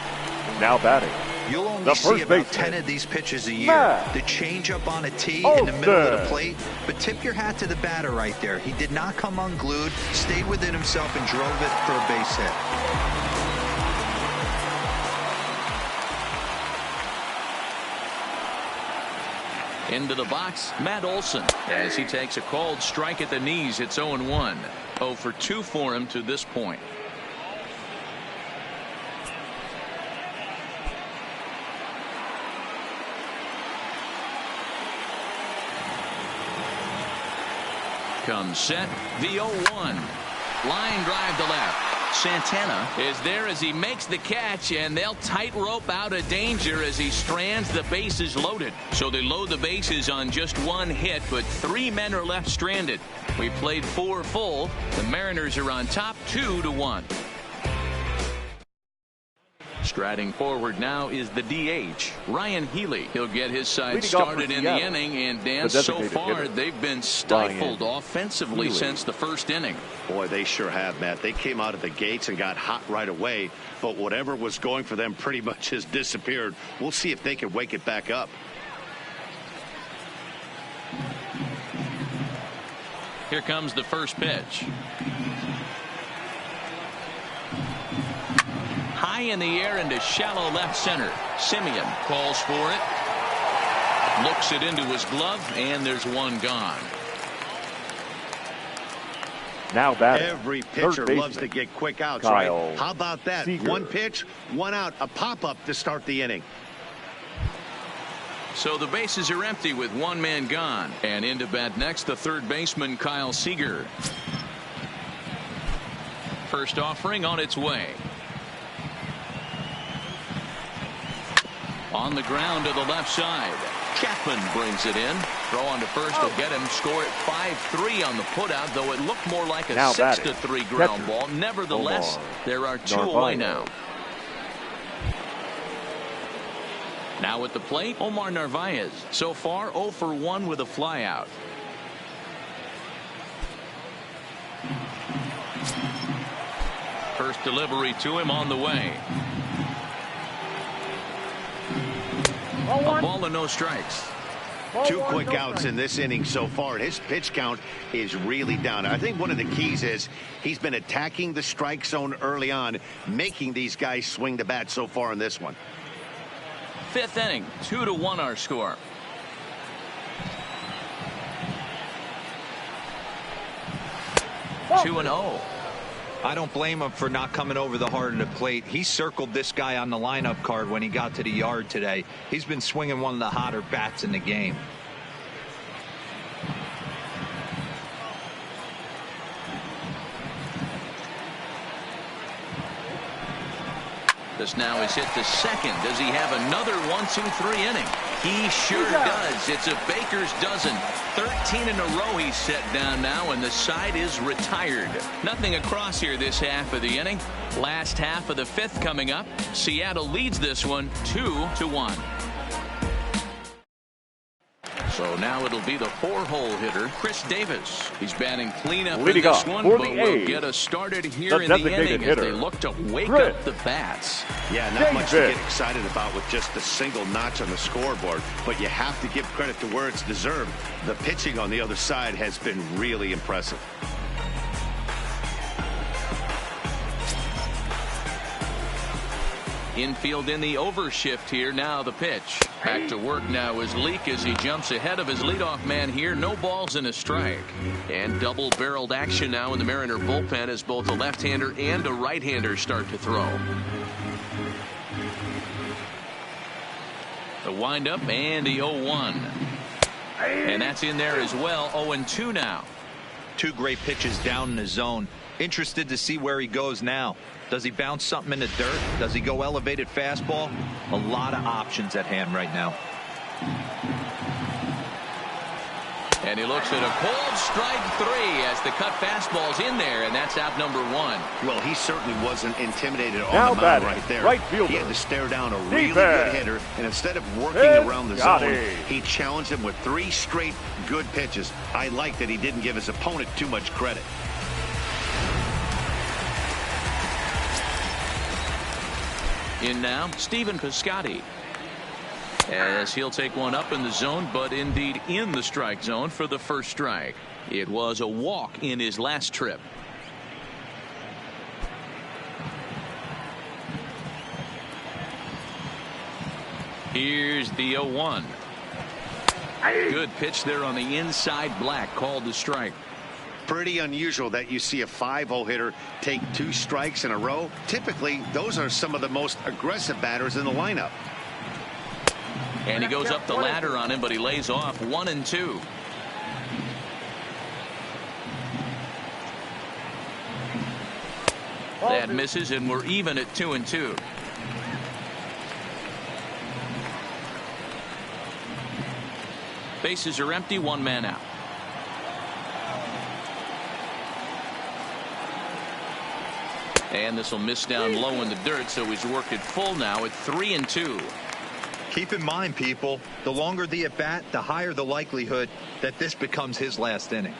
C: Now batting,
D: You'll only
C: the
D: see
C: first
D: about
C: baseman,
D: 10 of these pitches a year.
C: Matt
D: The changeup on a tee in the middle of the
C: Olson.
D: plate. But tip your hat to the batter right there. He did not come unglued, stayed within himself, and drove it for a base hit.
A: Into the box, Matt Olson, as he takes a called strike at the knees. It's 0-1. 0 for 2 for him to this point. Comes set, the 0-1. Line drive to left. Santana is there as he makes the catch, and they'll tightrope out of danger as he strands the bases loaded. So they load the bases on just one hit, but 3 men are left stranded. We played 4 full. The Mariners are on top 2-1. Striding forward now is the DH, Ryan Healy. He'll get his side started in the inning, and Dan, so far they've been stifled offensively since the first inning.
B: Boy, they sure have, Matt. They came out of the gates and got hot right away, but whatever was going for them pretty much has disappeared. We'll see if they can wake it back up.
A: Here comes the first pitch. High in the air into shallow left center. Simeon calls for it. Looks it into his glove, and there's one gone.
C: Now batting.
B: Every pitcher loves to get quick outs, right? How about that? One pitch, one out, a pop-up to start the inning.
A: So the bases are empty with one man gone. And into bat next, the third baseman, Kyle Seager. First offering on its way. On the ground to the left side. Chapman brings it in. Throw on to first will get him. Score at 5-3 on the putout, though it looked more like a 6-3 ground ball. Nevertheless, there are 2 away now. Now at the plate, Omar Narvaez. So far 0 for 1 with a flyout. First delivery to him on the way. A ball and no strikes.
B: 2 quick outs in this inning so far. His pitch count is really down. I think one of the keys is he's been attacking the strike zone early on, making these guys swing the bat so far in this one.
A: 5th inning, 2-1 our score.
D: Oh. 2-0. I don't blame him for not coming over the heart of the plate. He circled this guy on the lineup card when he got to the yard today. He's been swinging one of the hotter bats in the game.
A: This now is hit to second. Does he have another 1-2-3 inning? He sure does. It's a baker's dozen. 13 in a row he's set down now, and the side is retired. Nothing across here this half of the inning. Last half of the 5th coming up. Seattle leads this one 2-1. So now it'll be the 4-hole hitter, Chris Davis. He's batting cleanup in this one, but will get us started here in the inning as they look to wake up the bats.
B: Yeah, not much to get excited about with just a single notch on the scoreboard, but you have to give credit to where it's deserved. The pitching on the other side has been really impressive.
A: Infield in the overshift here. Now the pitch. Back to work now is Leake as he jumps ahead of his leadoff man here. No balls and a strike. And double-barreled action now in the Mariner bullpen as both a left-hander and a right-hander start to throw. The windup and the 0-1. And that's in there as well. 0-2 now.
D: 2 great pitches down in the zone. Interested to see where he goes now. Does he bounce something in the dirt? Does he go elevated fastball? A lot of options at hand right now.
A: And he looks at a cold strike 3 as the cut fastball's in there, and that's out number 1.
B: Well, he certainly wasn't intimidated on the mound right there.
C: Right fielder.
B: He had to stare down a really good hitter, and instead of working around the zone, he challenged him with 3 straight good pitches. I like that he didn't give his opponent too much credit.
A: In now, Stephen Piscotty. As he'll take one up in the zone, but indeed in the strike zone for the first strike. It was a walk in his last trip. Here's the 0-1. Good pitch there on the inside. Black called the strike.
B: Pretty unusual that you see a 5-0 hitter take 2 strikes in a row. Typically, those are some of the most aggressive batters in the lineup.
A: And he goes up the ladder on him, but he lays off 1-2. That misses, and we're even at 2-2. Bases are empty, one man out. And this will miss down low in the dirt, so he's worked it full now at 3-2.
D: Keep in mind, people, the longer the at bat, the higher the likelihood that this becomes his last inning.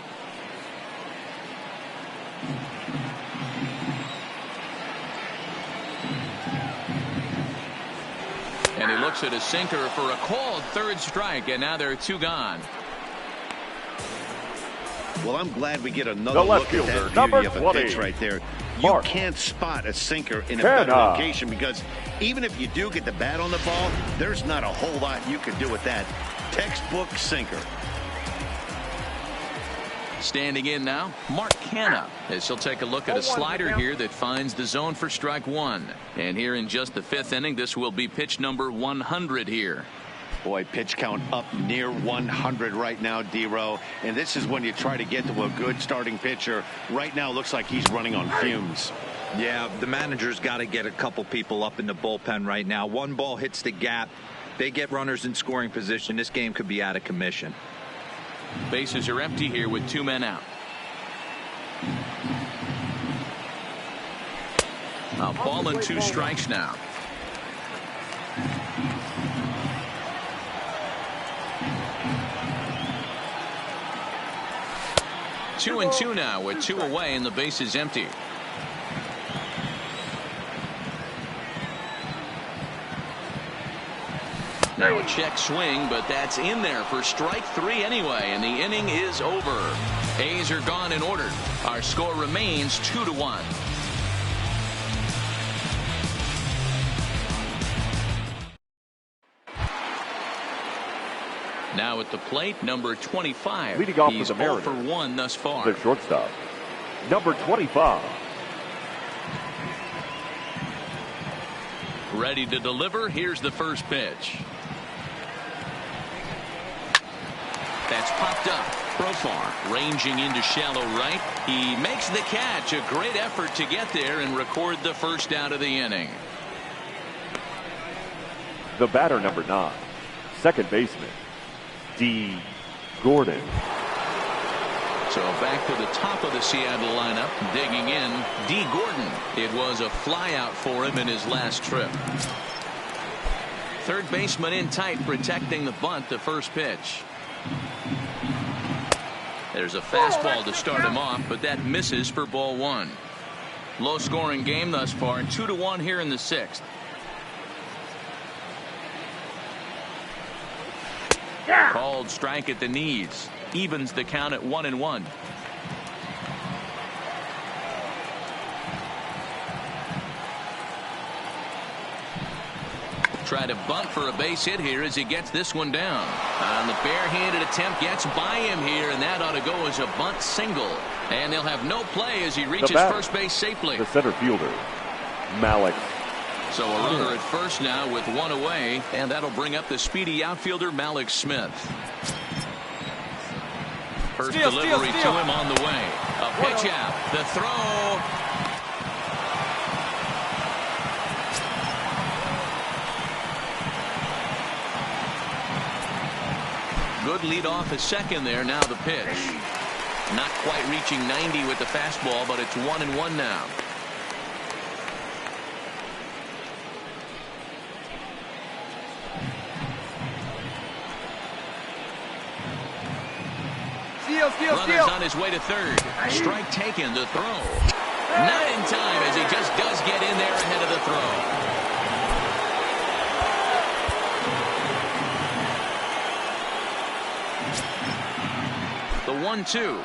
A: And he looks at a sinker for a called third strike, and now there are two gone.
B: Well, I'm glad we get another look at that beauty of a pitch right there. You can't spot a sinker in a better location, because even if you do get the bat on the ball, there's not a whole lot you can do with that. Textbook sinker.
A: Standing in now, Mark Canha, as he'll take a look at a slider here that finds the zone for strike one. And here in just the fifth inning, this will be pitch number 100 here.
B: Boy, pitch count up near 100 right now, D-Row. And this is when you try to get to a good starting pitcher. Right now, looks like he's running on fumes.
D: Yeah, the manager's got to get a couple people up in the bullpen right now. One ball hits the gap. They get runners in scoring position. This game could be out of commission.
A: Bases are empty here with two men out. A ball and two strikes now. Two and two now with two away and the base is empty. Now a check swing, but that's in there for strike three anyway, and the inning is over. A's are gone in order. Our score remains 2-1. Now at the plate, number 25.
C: Leading off
A: He's
C: for the Mariners,
A: 0 for 1 thus far.
C: the shortstop, number 25.
A: Ready to deliver. Here's the first pitch. That's popped up. Profar ranging into shallow right. He makes the catch. A great effort to get there and record the first out of the inning.
C: The batter, number 9, second baseman, D. Gordon.
A: So back to the top of the Seattle lineup, digging in, D. Gordon. It was a flyout for him in his last trip. Third baseman in tight, protecting the bunt, the first pitch. There's a fastball to start him off, but that misses for ball one. Low scoring game thus far, 2-1 here in the sixth. Called strike at the knees. Evens the count at 1-1. Try to bunt for a base hit here as he gets this one down. On the barehanded attempt, gets by him here, and that ought to go as a bunt single. And they'll have no play as he reaches first base safely.
C: The center fielder, Malik.
A: So a runner at first now with one away, and that'll bring up the speedy outfielder Malik Smith. First delivery to him on the way. A pitch out. The throw. Good lead off at second there. Now the pitch. Not quite reaching 90 with the fastball, but it's 1-1 now. Runners on his way to third. Strike taken. The throw. Not in time as he just does get in there ahead of the throw. The 1-2.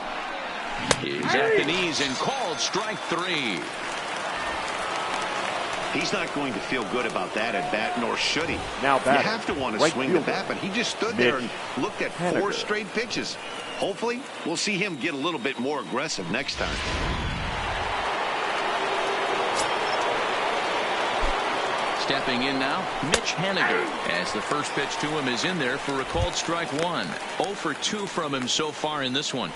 A: He's at the knees and called strike three.
B: He's not going to feel good about that at bat, nor should he.
C: Now
B: you have to want to swing the bat, but he just stood there and looked at
C: Haniger.
B: 4 straight pitches. Hopefully, we'll see him get a little bit more aggressive next time.
A: Stepping in now, Mitch Haniger, as the first pitch to him is in there for a called strike one. 0 for 2 from him so far in this one.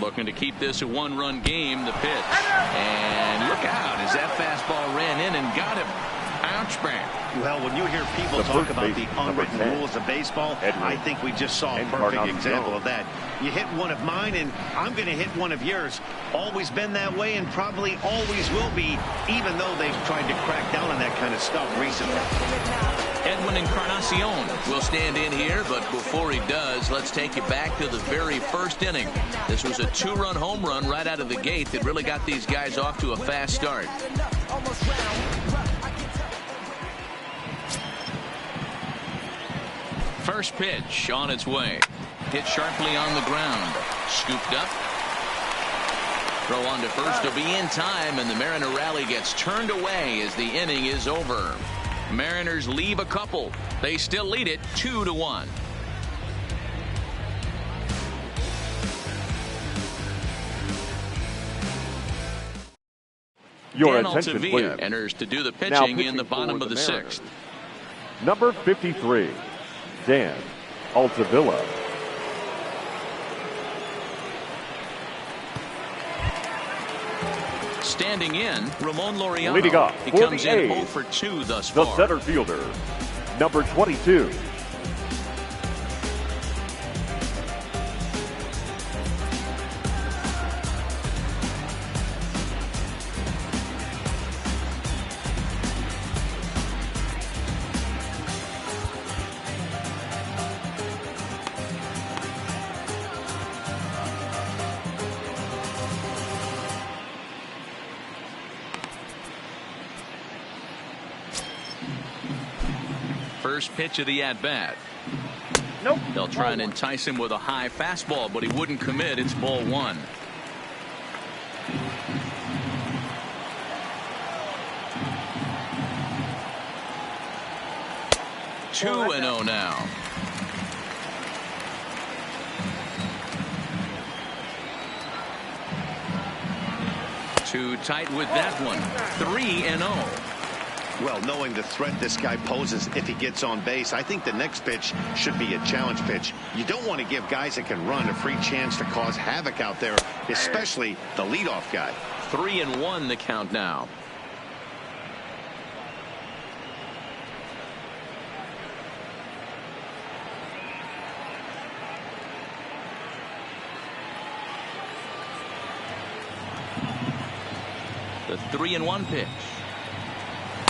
A: Looking to keep this a one-run game. The pitch. And look out as that fastball ran in and got him. Ouch, man.
B: Well, when you hear people talk about the unwritten rules of baseball, I think we just saw a perfect example of that. You hit one of mine, and I'm going to hit one of yours. Always been that way, and probably always will be, even though they've tried to crack down on that kind of stuff recently.
A: Edwin Encarnacion will stand in here, but before he does, let's take you back to the very first inning. This was a two-run home run right out of the gate that really got these guys off to a fast start. First pitch on its way. Hit sharply on the ground. Scooped up. Throw on to first will be in time, and the Mariner rally gets turned away as the inning is over. Mariners leave a couple. They still lead it 2-1.
C: Your
A: Dan
C: attention,
A: Altavilla
C: please.
A: enters to do the
C: Now
A: pitching
C: pitching
A: in the bottom
C: for
A: of the
C: Mariners.
A: sixth.
C: Number 53, Dan Altavilla.
A: Standing in, Ramon Laureano.
C: Leading off
A: He
C: for
A: comes
C: the
A: in
C: A's,
A: 0 for 2 thus
C: the
A: far.
C: center fielder, number 22.
A: First pitch of the at-bat.
F: Nope.
A: They'll try and entice him with a high fastball, but he wouldn't commit. It's ball one. Two and 0 now. Too tight with that one. 3 and 0.
B: Well, knowing the threat this guy poses if he gets on base, I think the next pitch should be a challenge pitch. You don't want to give guys that can run a free chance to cause havoc out there, especially the leadoff guy.
A: 3 and 1 the count now. The 3 and 1 pitch.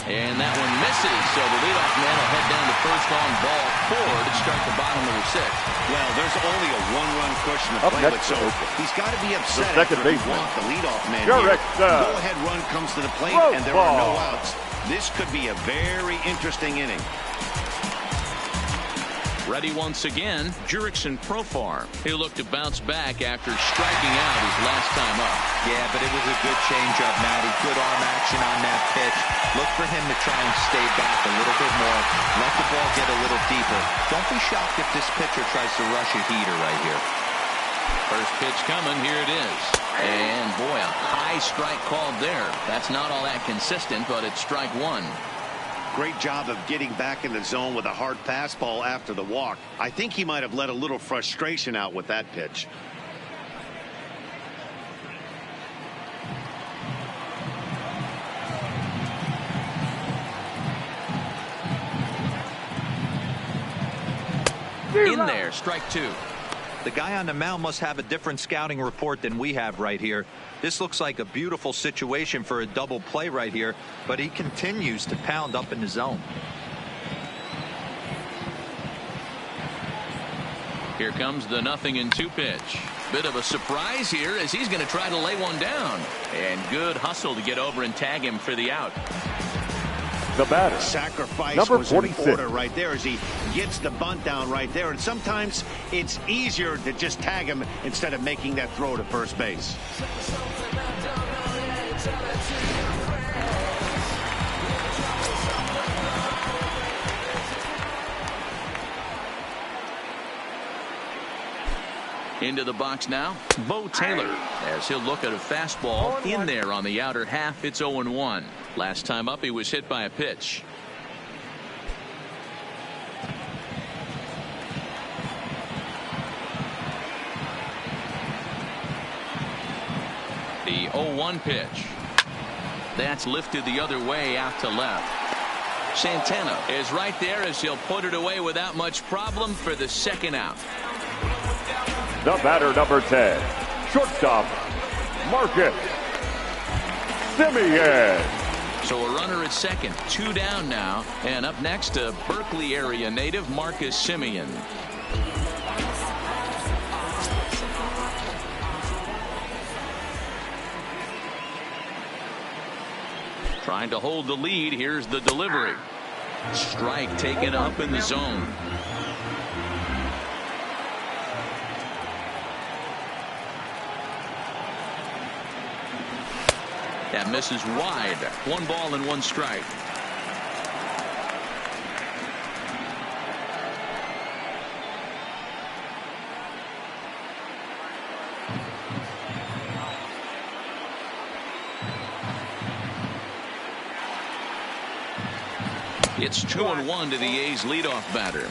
A: And that one misses, so the leadoff man will head down to first on ball 4 to start the bottom of the sixth.
B: Well, there's only a one-run cushion to
C: Up
B: play with,
C: next,
B: so he's got to be upset
C: the
B: after
C: second
B: he
C: baseman,
B: wants the leadoff man
C: Jurek
B: here.
C: Stubb.
B: Go-ahead run comes to the plate,
C: Road
B: and there are no
C: ball.
B: outs. This could be a very interesting inning.
A: Ready once again, Jurickson Profar. He'll look to bounce back after striking out his last time up.
D: Yeah, but it was a good changeup, Matty. Good arm action on that pitch. Look for him to try and stay back a little bit more. Let the ball get a little deeper. Don't be shocked if this pitcher tries to rush a heater right here.
A: First pitch coming. Here it is. And boy, a high strike called there. That's not all that consistent, but it's strike one.
B: Great job of getting back in the zone with a hard fastball after the walk. I think he might have let a little frustration out with that pitch.
A: In there, strike two.
D: The guy on the mound must have a different scouting report than we have right here. This looks like a beautiful situation for a double play right here, but he continues to pound up in the zone.
A: Here comes the 0-2 pitch. Bit of a surprise here as he's going to try to lay one down. And good hustle to get over and tag him for the out.
C: The batter,
B: Sacrifice
C: number
B: was
C: 46.
B: in order right there as he gets the bunt down right there. And sometimes it's easier to just tag him instead of making that throw to first base.
A: Into the box now, Bo Taylor, as he'll look at a fastball in there on the outer half. It's 0-1. Last time up, he was hit by a pitch. 0-1 pitch. That's lifted the other way out to left. Santana is right there as he'll put it away without much problem for the second out.
C: The batter, number 10, shortstop, Marcus Semien.
A: So a runner at second, 2 down now, and up next a Berkeley area native, Marcus Semien. Trying to hold the lead. Here's the delivery. Strike taken up in the zone. That misses wide. 1 ball and 1 strike. It's 2-1 to the A's leadoff batter.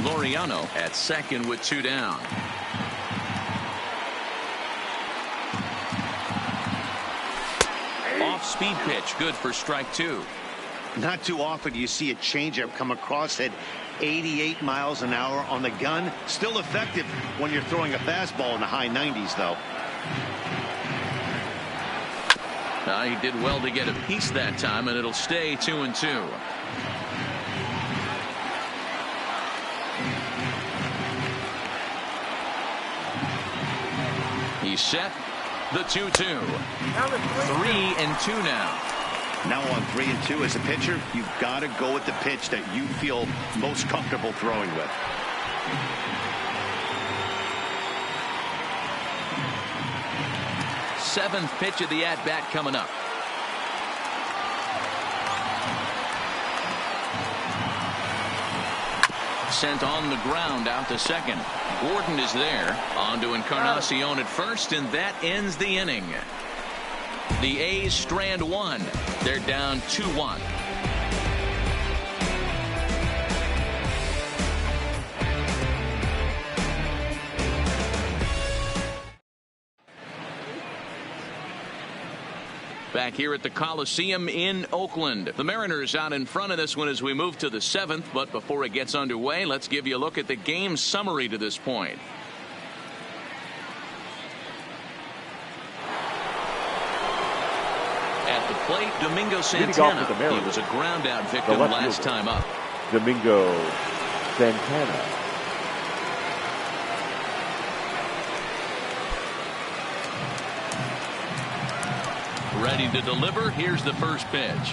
A: Laureano at second with 2 down. Off-speed pitch, good for strike 2.
B: Not too often you see a changeup come across at 88 miles an hour on the gun. Still effective when you're throwing a fastball in the high 90s, though.
A: He did well to get a piece that time, and it'll stay 2-2. He's set. The 2-2. 3-2 now.
B: Now on 3-2 as a pitcher, you've got to go with the pitch that you feel most comfortable throwing with.
A: Seventh pitch of the at-bat coming up. Sent on the ground out to second. Gordon is there. On to Encarnacion at first, and that ends the inning. The A's strand 1. They're down 2-1. Back here at the Coliseum in Oakland. The Mariners out in front of this one as we move to the 7th. But before it gets underway, let's give you a look at the game summary to this point. At the plate, Domingo Santana. He was a ground out victim last time up.
C: Domingo Santana.
A: Ready to deliver. Here's the first pitch.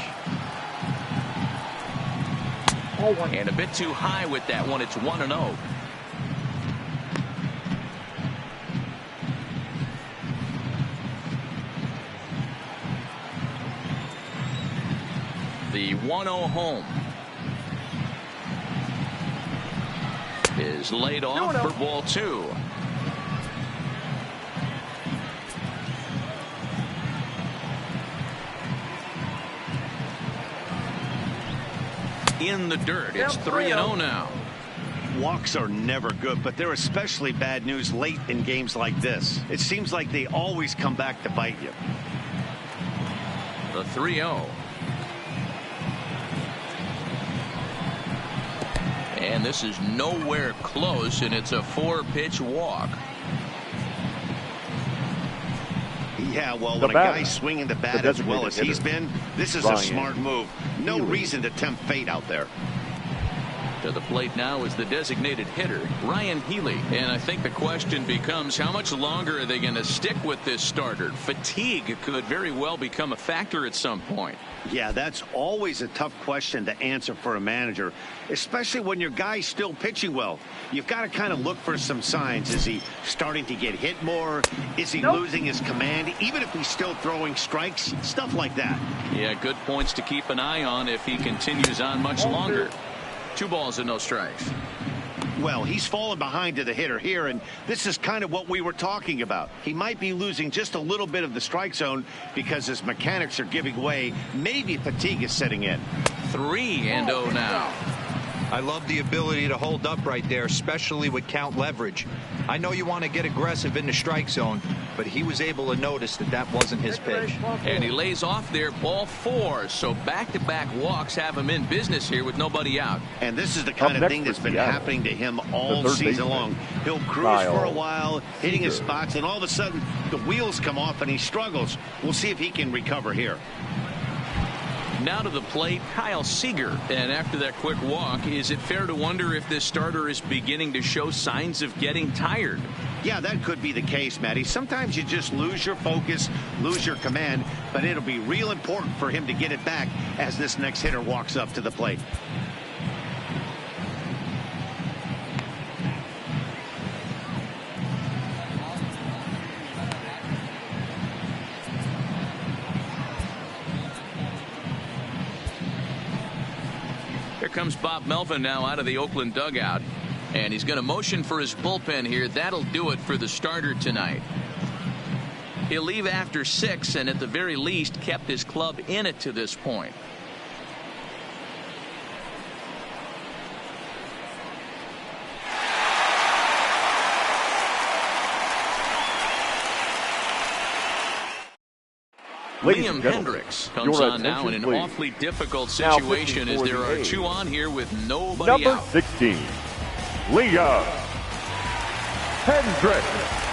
A: And a bit too high with that one. It's 1-0. The 1-0 home is laid off for ball 2. In the dirt. It's 3-0 now.
B: Walks are never good, but they're especially bad news late in games like this. It seems like they always come back to bite you.
A: The 3-0. And this is nowhere close, and it's a 4-pitch walk.
B: Yeah, well, when a guy's swinging the bat as well as he's been, this is a smart move. No reason to tempt fate out there.
A: To the plate now is the designated hitter, Ryan Healy. And I think the question becomes, how much longer are they going to stick with this starter? Fatigue could very well become a factor at some point.
B: Yeah, that's always a tough question to answer for a manager, especially when your guy's still pitching well. You've got to kind of look for some signs. Is he starting to get hit more? Is he losing his command, even if he's still throwing strikes? Stuff like that.
A: Yeah, good points to keep an eye on if he continues on much longer. 2 balls and no strikes.
B: Well, he's fallen behind to the hitter here, and this is kind of what we were talking about. He might be losing just a little bit of the strike zone because his mechanics are giving way. Maybe fatigue is setting in.
A: 3-0 now.
D: I love the ability to hold up right there, especially with count leverage. I know you want to get aggressive in the strike zone, but he was able to notice that that wasn't his pitch.
A: And he lays off there, ball 4. So back-to-back walks have him in business here with nobody out.
B: And this is the kind of thing that's been happening to him all season long. He'll cruise for a while, hitting his spots, and all of a sudden the wheels come off and he struggles. We'll see if he can recover here.
A: Now to the plate, Kyle Seager. And after that quick walk, is it fair to wonder if this starter is beginning to show signs of getting tired?
B: Yeah, that could be the case, Matty. Sometimes you just lose your focus, lose your command, but it'll be real important for him to get it back as this next hitter walks up to the plate.
A: Here comes Bob Melvin now out of the Oakland dugout. And he's going to motion for his bullpen here. That'll do it for the starter tonight. He'll leave after 6 and at the very least kept his club in it to this point. Liam Hendricks comes on now in an awfully difficult situation as there are 2 on here with nobody out.
C: Number 16, Liam Hendricks.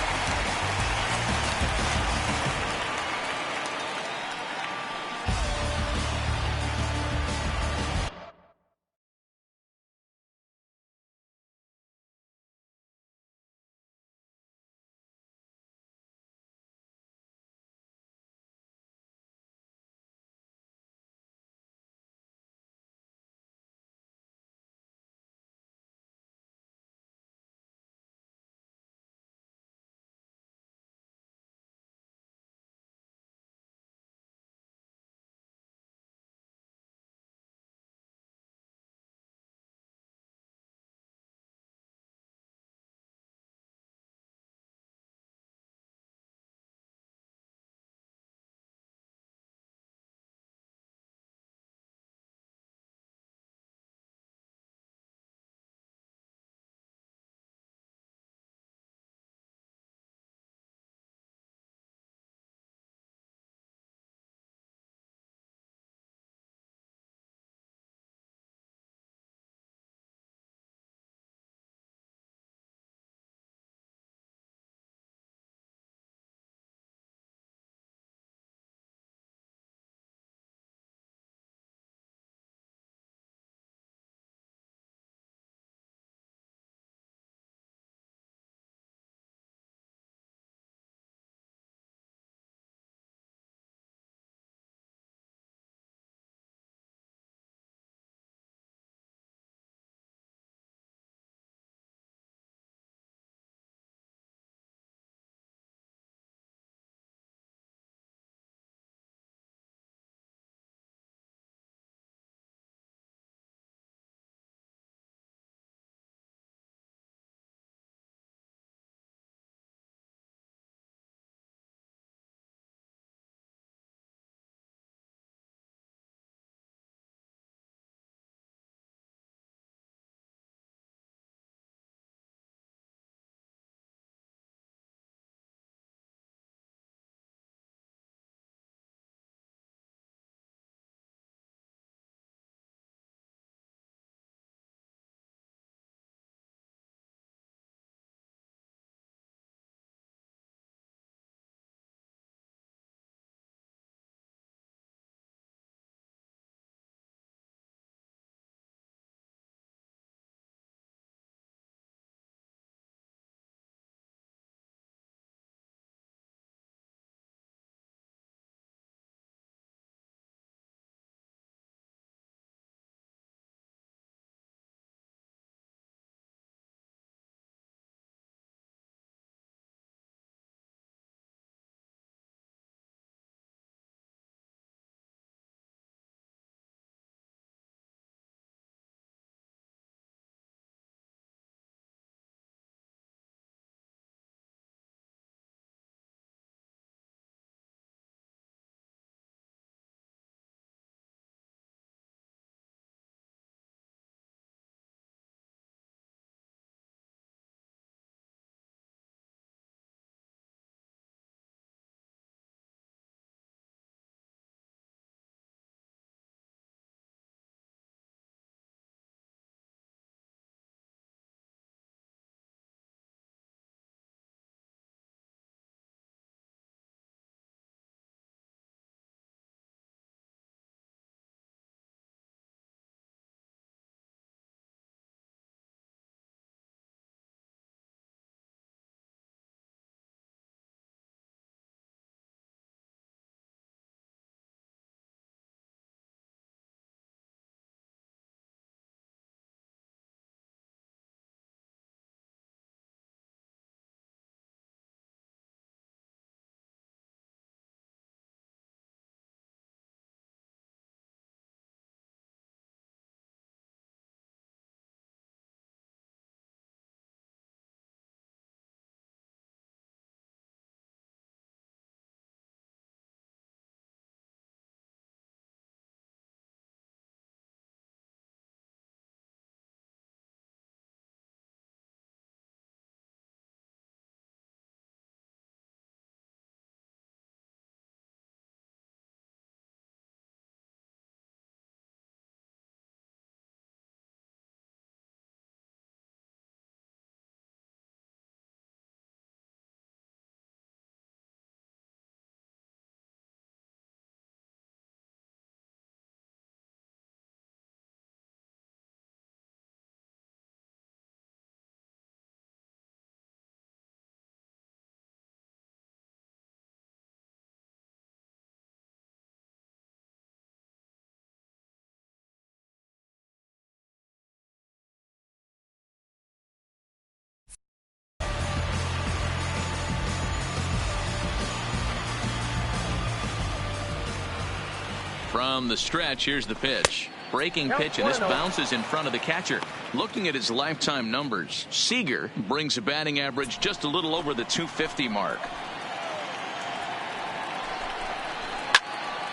A: From the stretch, here's the pitch. Breaking pitch, and this bounces in front of the catcher. Looking at his lifetime numbers, Seager brings a batting average just a little over the 250 mark.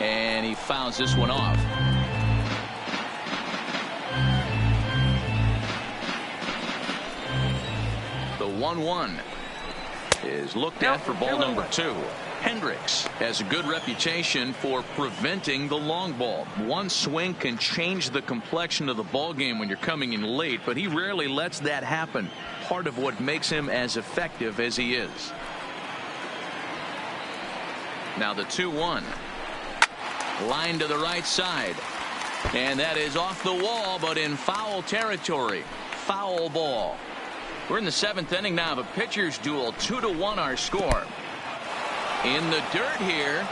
A: And he fouls this one off. The 1-1 is looked at for ball number 2. Hendricks has a good reputation for preventing the long ball. One swing can change the complexion of the ball game when you're coming in late, but he rarely lets that happen. Part of what makes him as effective as he is. Now the 2-1. Line to the right side. And that is off the wall, but in foul territory. Foul ball. We're in the 7th inning now of a pitcher's duel. 2-1 our score. In the dirt here.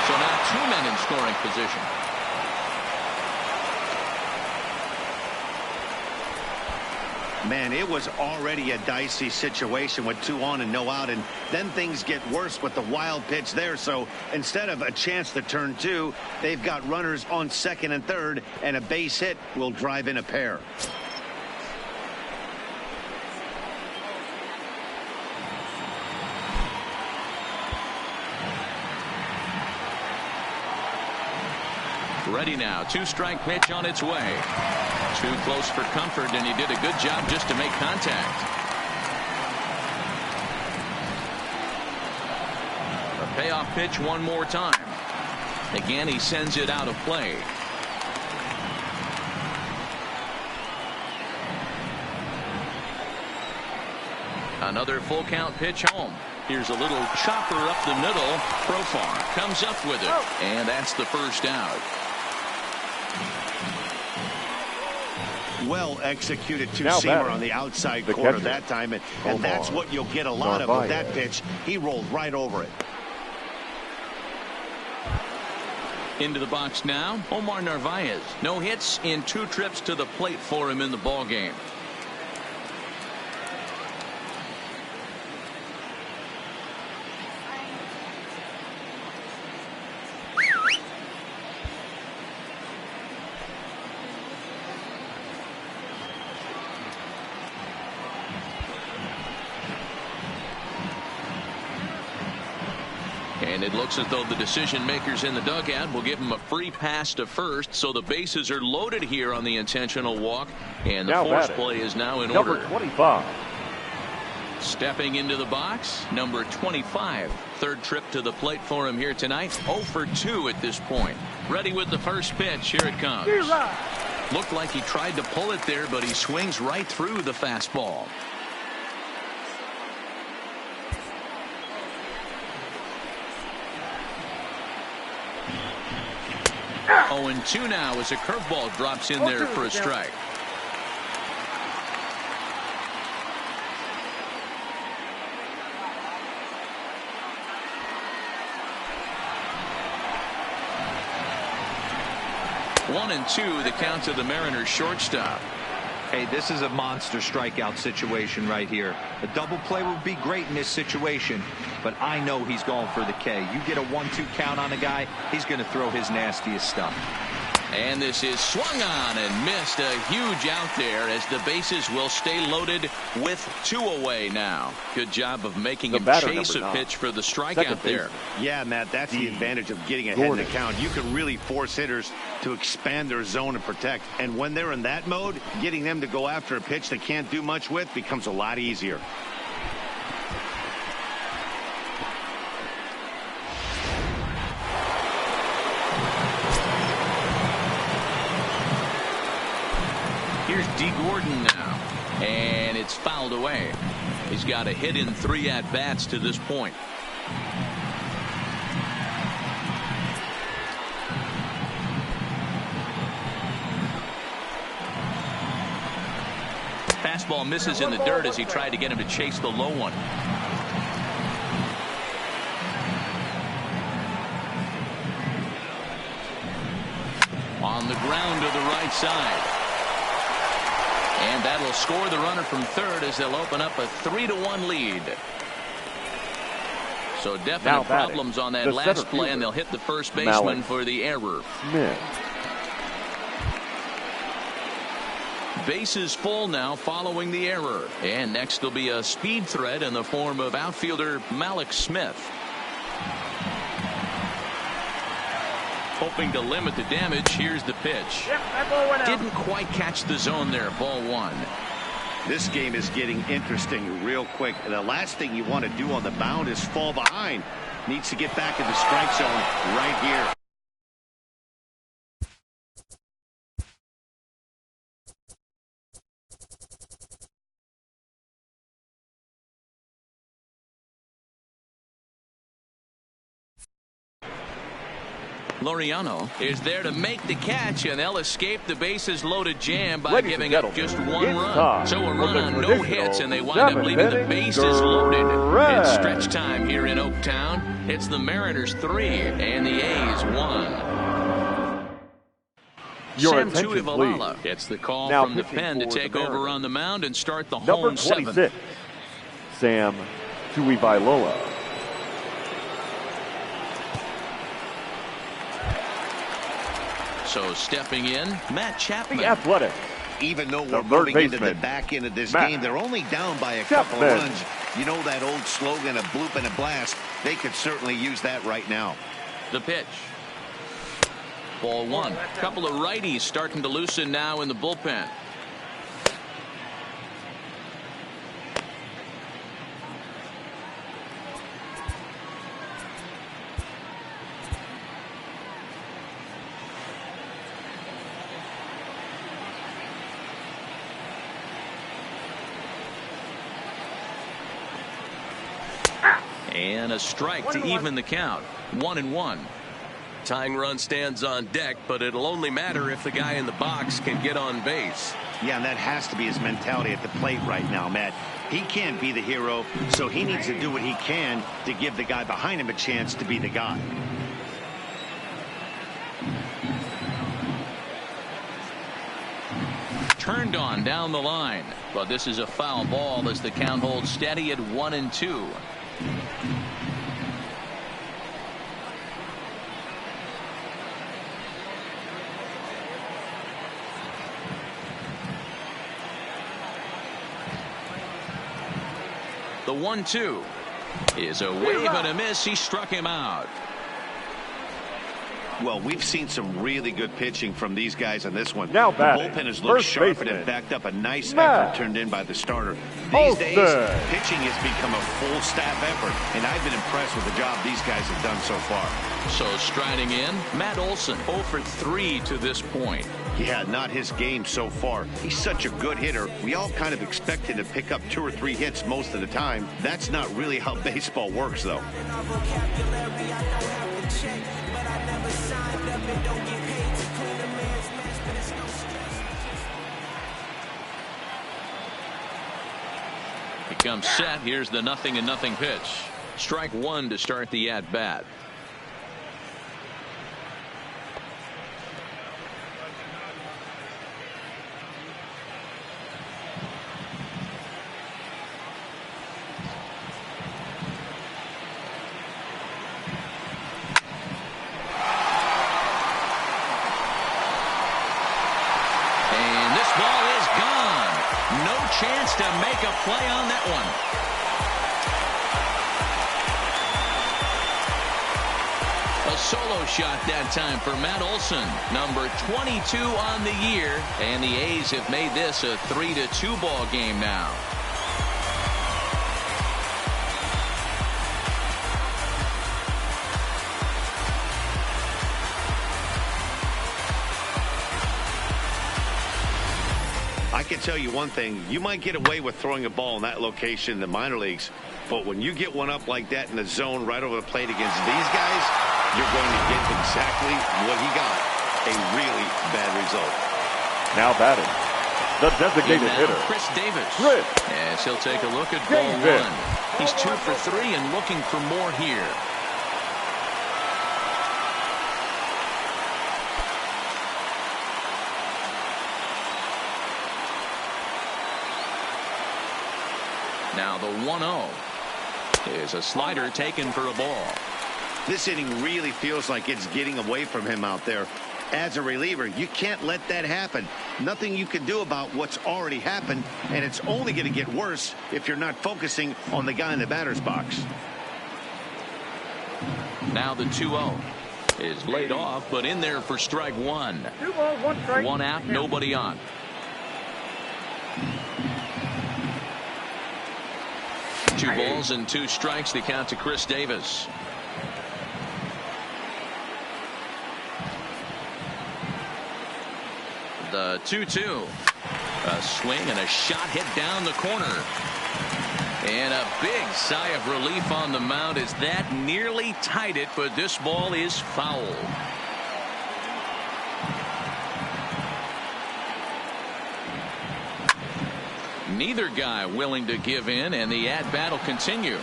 A: So now 2 men in scoring position.
B: Man, it was already a dicey situation with 2 on and no out, and then things get worse with the wild pitch there. So instead of a chance to turn 2, they've got runners on 2nd and 3rd, and a base hit will drive in a pair.
A: Ready now. 2-strike pitch on its way. Too close for comfort, and he did a good job just to make contact. A payoff pitch one more time. Again, he sends it out of play. Another full count pitch home. Here's a little chopper up the middle. Profar comes up with it, and that's the first out.
B: Well executed two-seamer on the outside corner that time, and that's what you'll get a lot of with that pitch. He rolled right over it.
A: Into the box now, Omar Narvaez. No hits in 2 trips to the plate for him in the ball game. And it looks as though the decision makers in the dugout will give him a free pass to first, so the bases are loaded here on the intentional walk, and the force play is now in order.
C: Number 25.
A: Stepping into the box, number 25. 3rd trip to the plate for him here tonight. 0 for 2 at this point. Ready with the first pitch. Here it comes. Looked like he tried to pull it there, but he swings right through the fastball. 0-2 now as a curveball drops in there for a strike. One and 2, the count to the Mariners shortstop.
D: Hey, this is a monster strikeout situation right here. A double play would be great in this situation, but I know he's going for the K. You get a 1-2 count on a guy, he's going to throw his nastiest stuff.
A: And this is swung on and missed. A huge out there as the bases will stay loaded with 2 away now. Good job of making him chase a pitch for the strikeout there.
B: Yeah, Matt, that's the advantage of getting ahead in the count. You can really force hitters to expand their zone and protect. And when they're in that mode, getting them to go after a pitch they can't do much with becomes a lot easier.
A: Here's D. Gordon now, and it's fouled away. He's got a hit in 3 at-bats to this point. Fastball misses in the dirt as he tried to get him to chase the low one. On the ground to the right side. And that'll score the runner from 3rd as they'll open up a 3-1 lead. So definite problems on that last play, and they'll hit the first baseman for the error.
C: Smith.
A: Bases full now following the error. And next will be a speed threat in the form of outfielder Malik Smith. Hoping to limit the damage. Here's the pitch.
F: Yep, that ball went out.
A: Didn't quite catch the zone there. Ball one.
B: This game is getting interesting real quick. And the last thing you want to do on the mound is fall behind. Needs to get back in the strike zone right here.
A: Laureano is there to make the catch, and they'll escape the bases loaded jam by giving up just one run. So a run on no hits, and they wind up leaving the bases loaded. It's stretch time here in Oaktown. It's the Mariners 3 and the A's 1. Sam Tuivalala gets the call from the pen to take over on the mound and start the home seventh.
C: Number 26, Sam Tuivalala.
A: So stepping in, Matt Chapman.
C: The Athletic.
B: Even though we're moving into the back end of this game, they're only down by a couple of runs. You know that old slogan, a bloop and a blast. They could certainly use that right now.
A: The pitch. Ball one. Couple of righties starting to loosen now in the bullpen. And a strike to even the count. 1-1. Tying run stands on deck, but it'll only matter if the guy in the box can get on base.
B: Yeah, and that has to be his mentality at the plate right now, Matt. He can't be the hero, so he needs to do what he can to give the guy behind him a chance to be the guy.
A: Turned on down the line, but this is a foul ball as the count holds steady at 1-2. The 1-2 is a wave and a miss. He struck him out.
B: Well, we've seen some really good pitching from these guys on this one.
C: Now
B: the
C: batting,
B: bullpen has looked sharp and have backed up a nice effort turned in by the starter. These days, pitching has become a full staff effort, and I've been impressed with the job these guys have done so far.
A: So striding in, Matt Olson 0 for 3 to this point.
B: Yeah, not his game so far. He's such a good hitter. We all kind of expect him to pick up 2 or 3 hits most of the time. That's not really how baseball works, though.
A: He comes set. Here's the 0-0 pitch. Strike one to start the at bat. Chance to make a play on that one. A solo shot that time for Matt Olson, number 22 on the year, and the A's have made this a 3-2 ball game now.
B: I can tell you one thing, you might get away with throwing a ball in that location in the minor leagues, but when you get one up like that in the zone right over the plate against these guys, you're going to get exactly what he got, a really bad result.
C: Now batting, the designated hitter,
A: Chris Davis. Yes, he'll take a look at ball one. He's 2 for 3 and looking for more here. Now the 1-0. is a slider taken for a ball.
B: This inning really feels like it's getting away from him out there. As a reliever, you can't let that happen. Nothing you can do about what's already happened, and it's only going to get worse if you're not focusing on the guy in the batter's box.
A: Now the 2-0 is laid off, but in there for strike one.
F: 2 balls, 1 strike.
A: One out, nobody on. Two balls and 2 strikes, the count to Chris Davis. The 2-2. A swing and a shot hit down the corner. And a big sigh of relief on the mound as that nearly tied it, but this ball is foul. Neither guy willing to give in, and the at-bat will continue.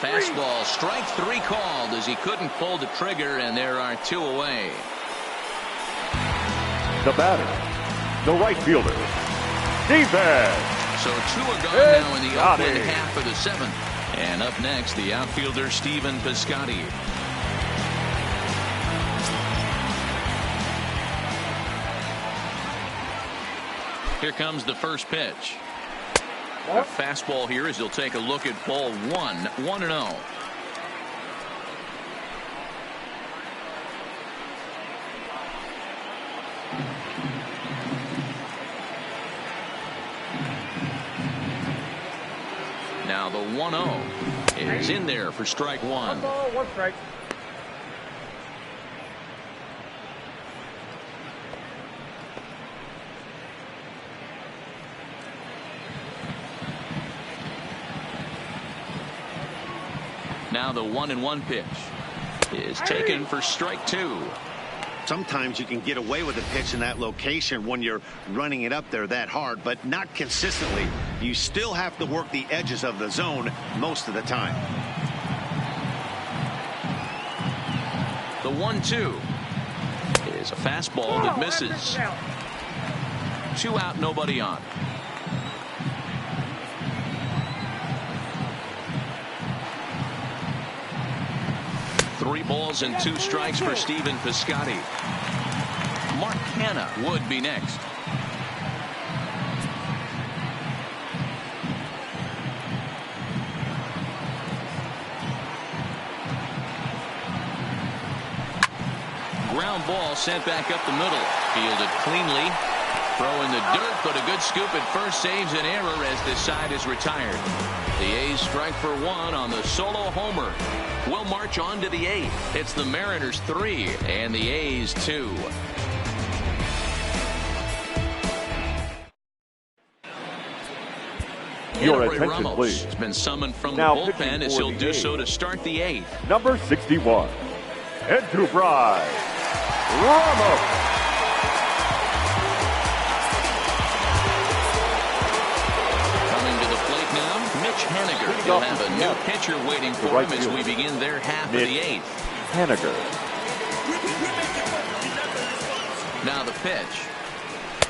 A: Fastball, strike 3 called as he couldn't pull the trigger, and there are 2 away.
C: The batter, the right fielder, Davis.
A: So 2 are gone now in the opening half of the 7th. And up next, the outfielder Stephen Piscotty. Here comes the first pitch. A fastball here as he'll take a look at ball 1, 1-0. Now the 1-0 is in there for strike 1.
F: 1 ball, 1 strike.
A: Now the 1-1 pitch is taken for strike 2.
B: Sometimes you can get away with a pitch in that location when you're running it up there that hard, but not consistently. You still have to work the edges of the zone most of the time.
A: The 1-2 is a fastball that misses. 2 out, nobody on. Three balls and 2 strikes for Stephen Piscotty. Mark Hanna would be next. Ground ball sent back up the middle. Fielded cleanly. Throw in the dirt, but a good scoop at first saves an error as this side is retired. The A's strike for 1 on the solo homer. We'll march on to the 8th. It's the Mariners 3 and the A's 2.
C: Your
A: Henry
C: attention,
A: Ramos
C: please.
A: has been summoned from
C: Now
A: the
C: pitching
A: bullpen as
C: for
A: he'll
C: the
A: do
C: A's.
A: so to start the 8th.
C: Number 61, Enterprise, Ramos.
A: Haniger. He'll have a new pitcher waiting for him as we begin their half of the 8th.
C: Haniger.
A: Now the pitch.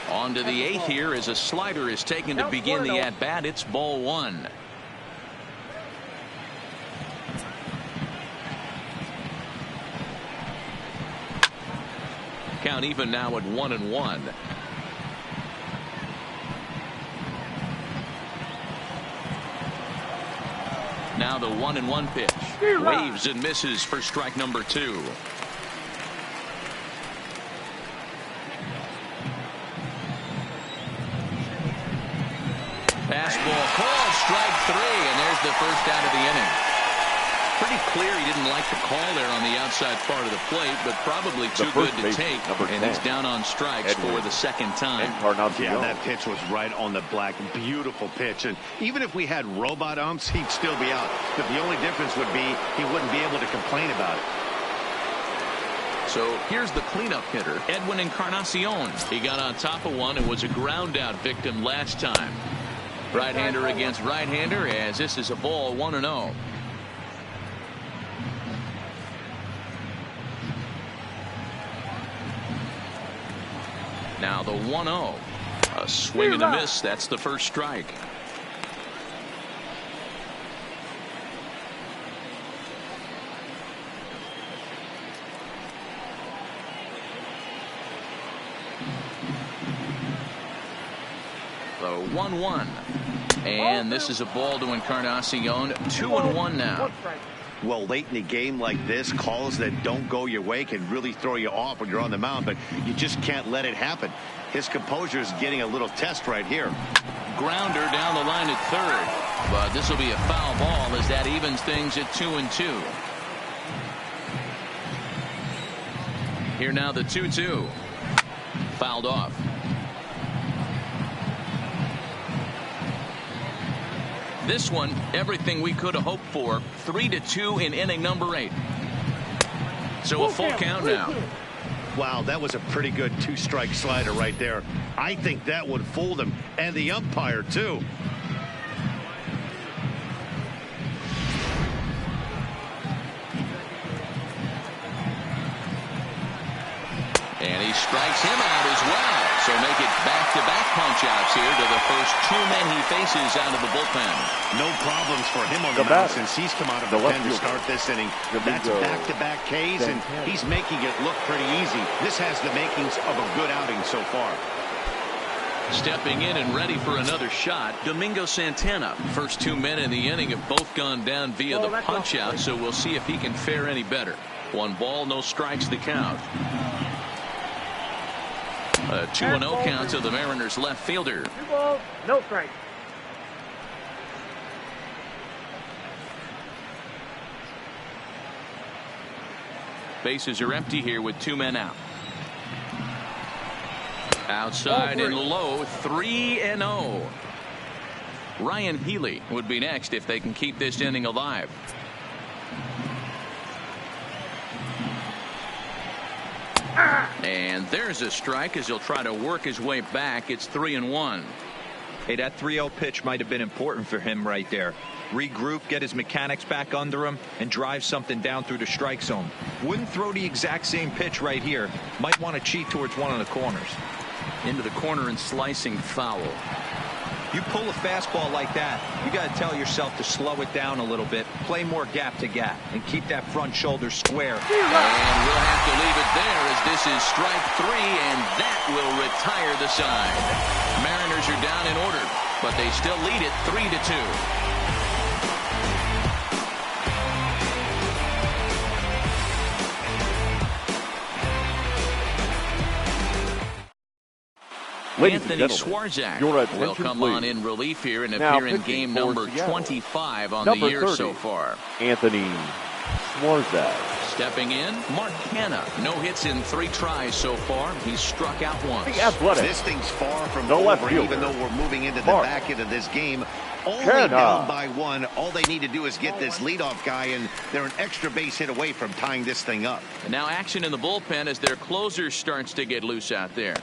A: On to the 8th here as a slider is taken to begin the at-bat. It's ball 1. Count even now at 1-1. Now the 1-1 pitch. Waves and misses for strike number 2. Fastball called, strike 3, and there's the first out of the inning. Pretty clear he didn't like the call there on the outside part of the plate, but probably too good to take, and he's down on strikes for the second time.
B: Yeah, that pitch was right on the black. Beautiful pitch, and even if we had robot umps, he'd still be out. But the only difference would be he wouldn't be able to complain about it.
A: So here's the cleanup hitter, Edwin Encarnacion. He got on top of one and was a ground out victim last time. Right-hander against right-hander, as this is a ball 1-0. Now the 1-0. A swing and a miss. That's the first strike. The 1-1. And this is a ball to Encarnacion. 2-1 now.
B: Well, late in a game like this, calls that don't go your way can really throw you off when you're on the mound, but you just can't let it happen. His composure is getting a little test right here.
A: Grounder down the line at third, but this will be a foul ball as that evens things at 2-2. Here now the 2-2. Fouled off. This one, everything we could have hoped for. 3-2 in inning number 8. So a full count now.
B: Wow, that was a pretty good two-strike slider right there. I think that would fool them, and the umpire too.
A: And he strikes him out as well. So make it back-to-back punch-outs here to the first 2 men he faces out of the bullpen.
B: No problems for him on the mound since he's come out of the pen to start this inning. That's back-to-back Ks, and he's making it look pretty easy. This has the makings of a good outing so far.
A: Stepping in and ready for another shot, Domingo Santana. First 2 men in the inning have both gone down via the punch-out, so we'll see if he can fare any better. 1 ball, no strikes the count. A 2-0 count to the Mariners left fielder.
F: 2 balls, no strikes.
A: Bases are empty here with 2 men out. Outside and low, 3-0. Ryan Healy would be next if they can keep this inning alive. And there's a strike as he'll try to work his way back. It's 3-1.
D: Hey, that 3-0 pitch might have been important for him right there. Regroup, get his mechanics back under him, and drive something down through the strike zone. Wouldn't throw the exact same pitch right here. Might want to cheat towards one of the corners.
A: Into the corner and slicing foul.
D: You pull a fastball like that, you got to tell yourself to slow it down a little bit, play more gap to gap, and keep that front shoulder square.
A: And we'll have to leave it there as this is strike 3, and that will retire the side. Mariners are down in order, but they still lead it 3-2. Anthony Swarzak will come on in relief here and appear in game number 25 on the year so far.
C: Anthony Swarzak.
A: Stepping in, Mark Hanna. No hits in 3 tries so far. He's struck out once.
B: This thing's far from over, even though we're moving into the back end of this game. Only down by 1. All they need to do is get this leadoff guy, and they're an extra base hit away from tying this thing up.
A: And now action in the bullpen as their closer starts to get loose out there.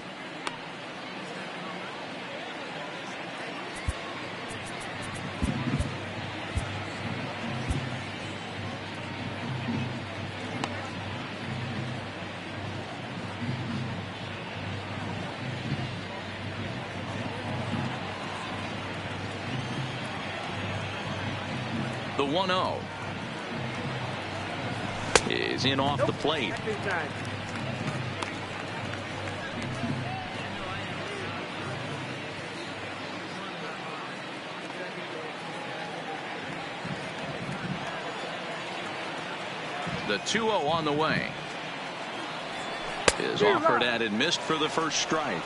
A: The 1-0 is in off the plate. The 2-0 on the way is offered at and missed for the first strike.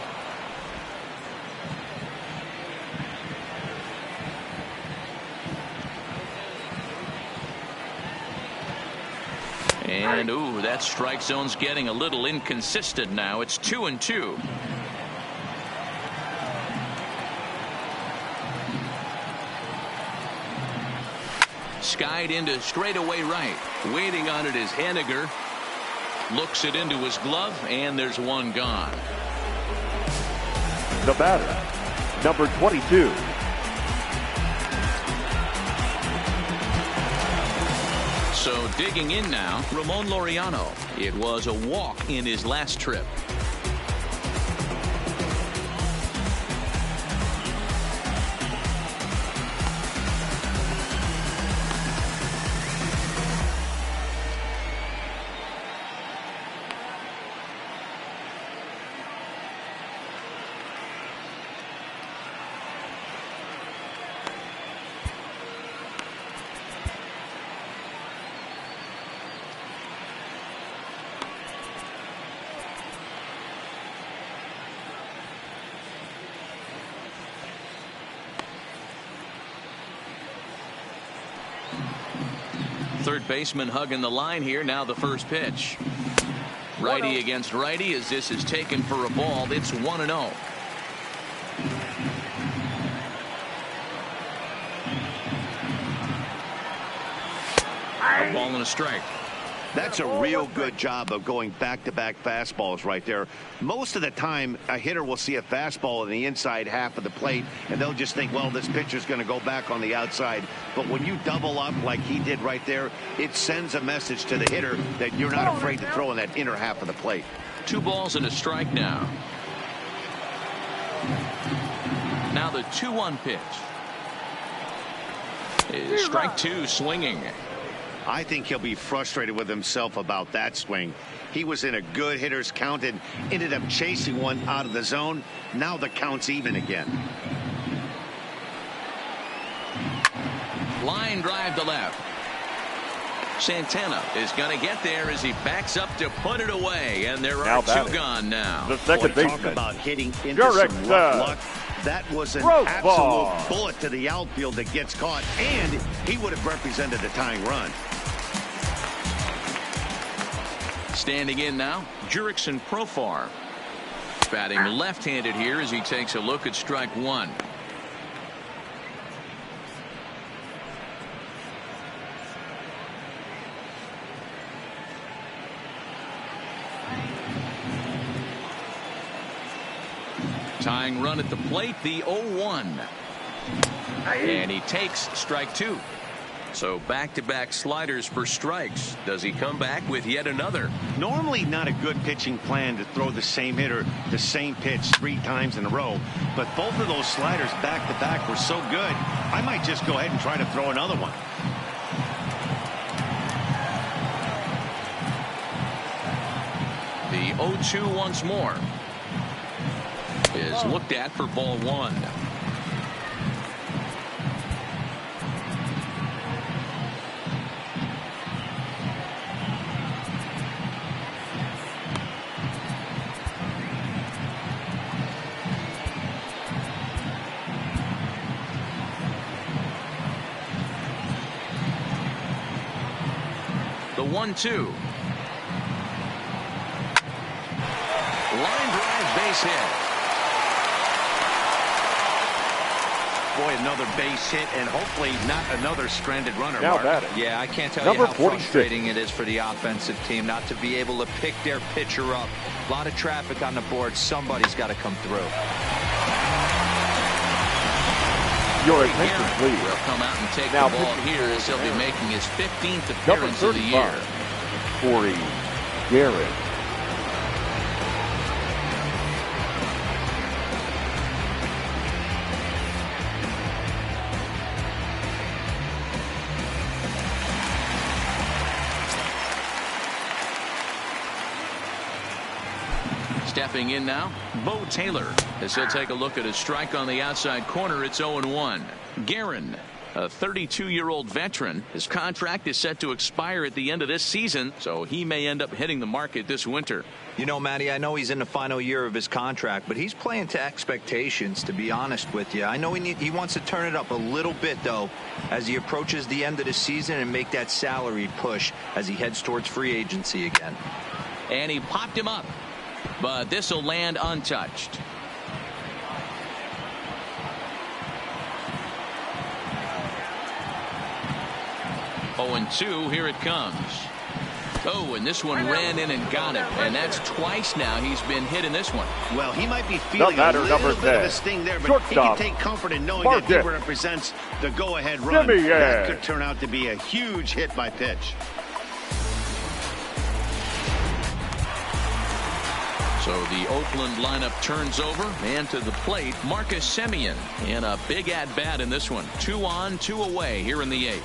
A: And ooh, that strike zone's getting a little inconsistent now. It's 2-2. Skied into straightaway right. Waiting on it is Henniger. Looks it into his glove, and there's one gone.
C: The batter, number 22.
A: So digging in now, Ramon Laureano. It was a walk in his last trip. Third baseman hugging the line here. Now the first pitch. Righty against righty as this is taken for a ball. It's 1-0. A ball and a strike.
B: That's a real good job of going back-to-back fastballs right there. Most of the time, a hitter will see a fastball in the inside half of the plate, and they'll just think, well, this pitcher's going to go back on the outside. But when you double up like he did right there, it sends a message to the hitter that you're not afraid to throw in that inner half of the plate.
A: 2 balls and a strike now. Now the 2-1 pitch. Is strike 2 swinging.
B: I think he'll be frustrated with himself about that swing. He was in a good hitter's count and ended up chasing one out of the zone. Now the count's even again.
A: Line drive to left. Santana is going to get there as he backs up to put it away, and there are 2 gone now.
C: The second baseman.
B: Talk about hitting into some rough luck. That was an absolute bullet to the outfield that gets caught, and he would have represented a tying run.
A: Standing in now, Jurickson Profar. Batting left-handed here as he takes a look at strike 1. Tying run at the plate, the 0-1. And he takes strike 2. So back-to-back sliders for strikes. Does he come back with yet another?
B: Normally not a good pitching plan to throw the same hitter the same pitch 3 times in a row. But both of those sliders back-to-back were so good, I might just go ahead and try to throw another one.
A: The 0-2 once more. Is looked at for ball 1. The 1-2. Line drive, base hit.
B: Boy, another base hit, and hopefully not another stranded runner.
C: Now batting.
D: Yeah, I can't tell you how frustrating it is for the offensive team not to be able to pick their pitcher up. A lot of traffic on the board. Somebody's got to come through.
C: Your attention, please.
A: Will come out and take
C: Now
A: the ball here as he'll be making his 15th appearance of the year.
C: Corey Garrett.
A: Stepping in now, Bo Taylor, as he'll take a look at his strike on the outside corner. It's 0-1. Guerin, a 32-year-old veteran. His contract is set to expire at the end of this season, so he may end up hitting the market this winter.
D: You know, Matty, I know he's in the final year of his contract, but he's playing to expectations, to be honest with you. I know he wants to turn it up a little bit, though, as he approaches the end of the season and make that salary push as he heads towards free agency again.
A: And he popped him up, but this will land untouched. Oh, and 2, here it comes. Oh, and this one ran in and got him, and that's twice now he's been hit in this one.
B: Well, he might be feeling a little bit of a sting there, but he can take comfort in knowing that he represents the go-ahead run. That could turn out to be a huge hit by pitch.
A: So the Oakland lineup turns over, and to the plate, Marcus Semien in a big at-bat in this one. 2 on, 2 away here in the 8th.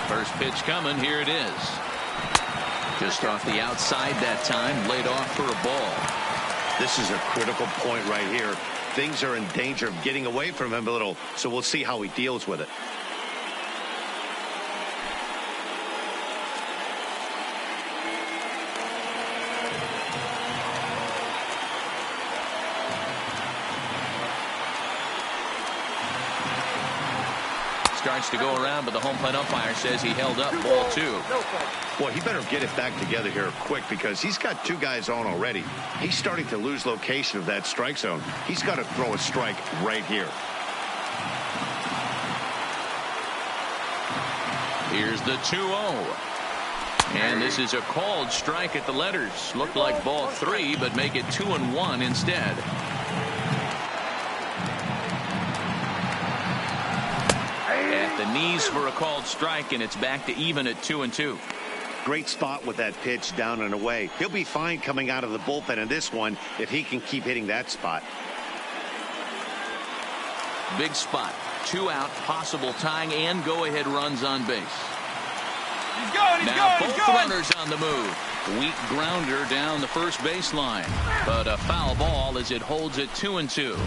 A: First pitch coming. Here it is. Just off the outside that time. Laid off for a ball.
B: This is a critical point right here. Things are in danger of getting away from him a little, so we'll see how he deals with it.
A: starts to go around, but the home plate umpire says he held up. Ball 2.
B: Well, he better get it back together here quick because he's got 2 guys on already. He's starting to lose location of that strike zone. He's got to throw a strike right here.
A: Here's the 2-0. And this is a called strike at the letters. Looked like ball 3, but make it 2-1 instead. At the knees for a called strike, and it's back to even at 2-2.
B: Great spot with that pitch down and away. He'll be fine coming out of the bullpen in this one if he can keep hitting that spot.
A: Big spot. 2 out, possible tying and go-ahead runs on base.
F: He's going,
A: Now both runners on the move. Weak grounder down the first baseline. But a foul ball as it holds it 2-2.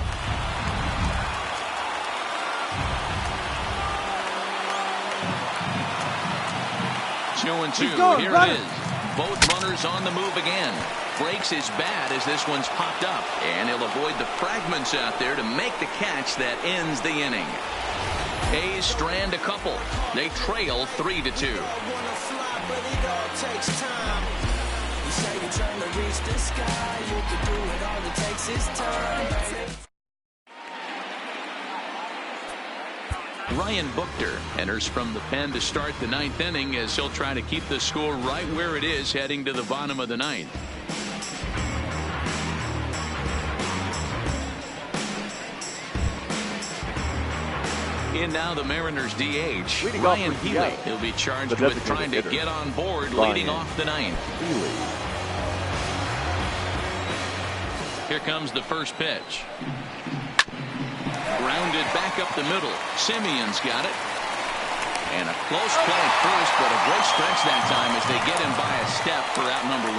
A: 2-2. Here it is. Both runners on the move again. Breaks his bat as this one's popped up. And he'll avoid the fragments out there to make the catch that ends the inning. A's strand a couple. They trail 3-2. Ryan Buchter enters from the pen to start the 9th inning as he'll try to keep the score right where it is heading to the bottom of the 9th. In now the Mariners DH, Ryan Healy. He'll be charged with trying to get on board leading off the 9th. Here comes the first pitch. Grounded back up the middle. Simeon's got it. And a close play at first, but a great stretch that time as they get him by a step for out number 1.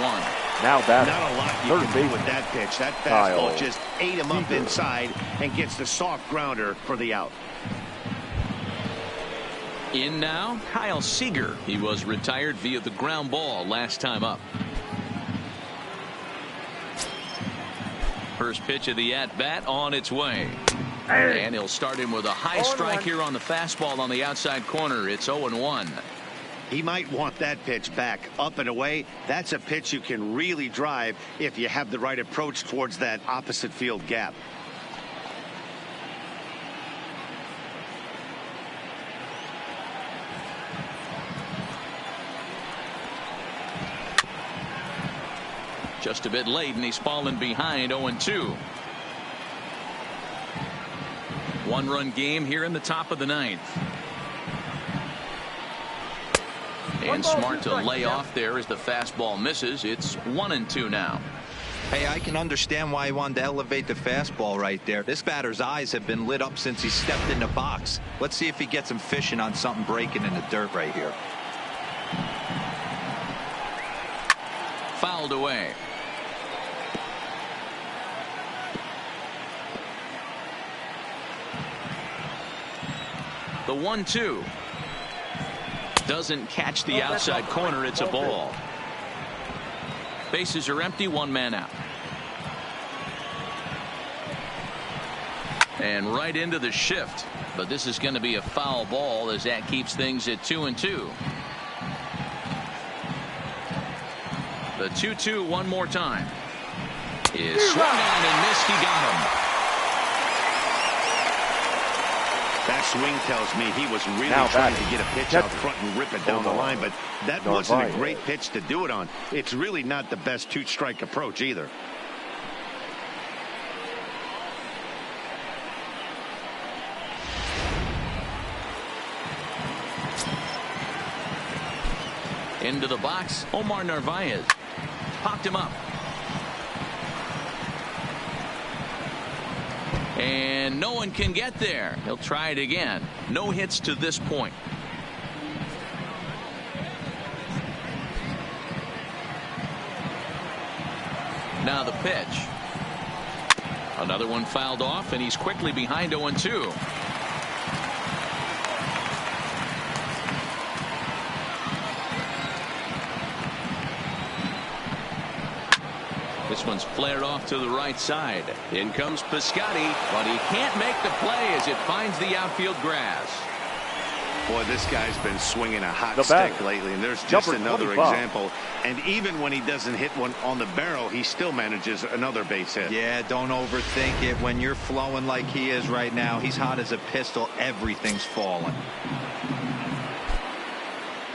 C: Now batting.
B: Not a lot you can do with that pitch. That fastball just ate him up inside and gets the soft grounder for the out.
A: In now, Kyle Seager. He was retired via the ground ball last time up. First pitch of the at-bat on its way. And he'll start him with a high strike here on the fastball on the outside corner. It's 0-1.
B: He might want that pitch back up and away. That's a pitch you can really drive if you have the right approach towards that opposite field gap.
A: Just a bit late, and he's fallen behind 0-2. 1-run game here in the top of the 9th. And smart to lay off there as the fastball misses. It's 1-2 now.
D: Hey, I can understand why he wanted to elevate the fastball right there. This batter's eyes have been lit up since he stepped in the box. Let's see if he gets him fishing on something breaking in the dirt right here.
A: Fouled away. The 1-2 doesn't catch the outside corner. It's a ball. Bases are empty. 1 man out. And right into the shift. But this is going to be a foul ball as that keeps things at 2-2. The 2-2 one more time. Is swung on and missed. He got him.
B: That swing tells me he was really trying to get a pitch out front and rip it down the line, but that wasn't a great pitch to do it on. It's really not the best 2-strike approach either.
A: Into the box, Omar Narvaez popped him up. And no one can get there. He'll try it again. No hits to this point. Now the pitch. Another one fouled off, and he's quickly behind 0-2. This one's flared off to the right side. In comes Piscotty, but he can't make the play as it finds the outfield grass.
B: Boy, this guy's been swinging a hot stick lately, and there's just another example. And even when he doesn't hit one on the barrel, he still manages another base hit.
D: Yeah, don't overthink it. When you're flowing like he is right now, he's hot as a pistol. Everything's falling.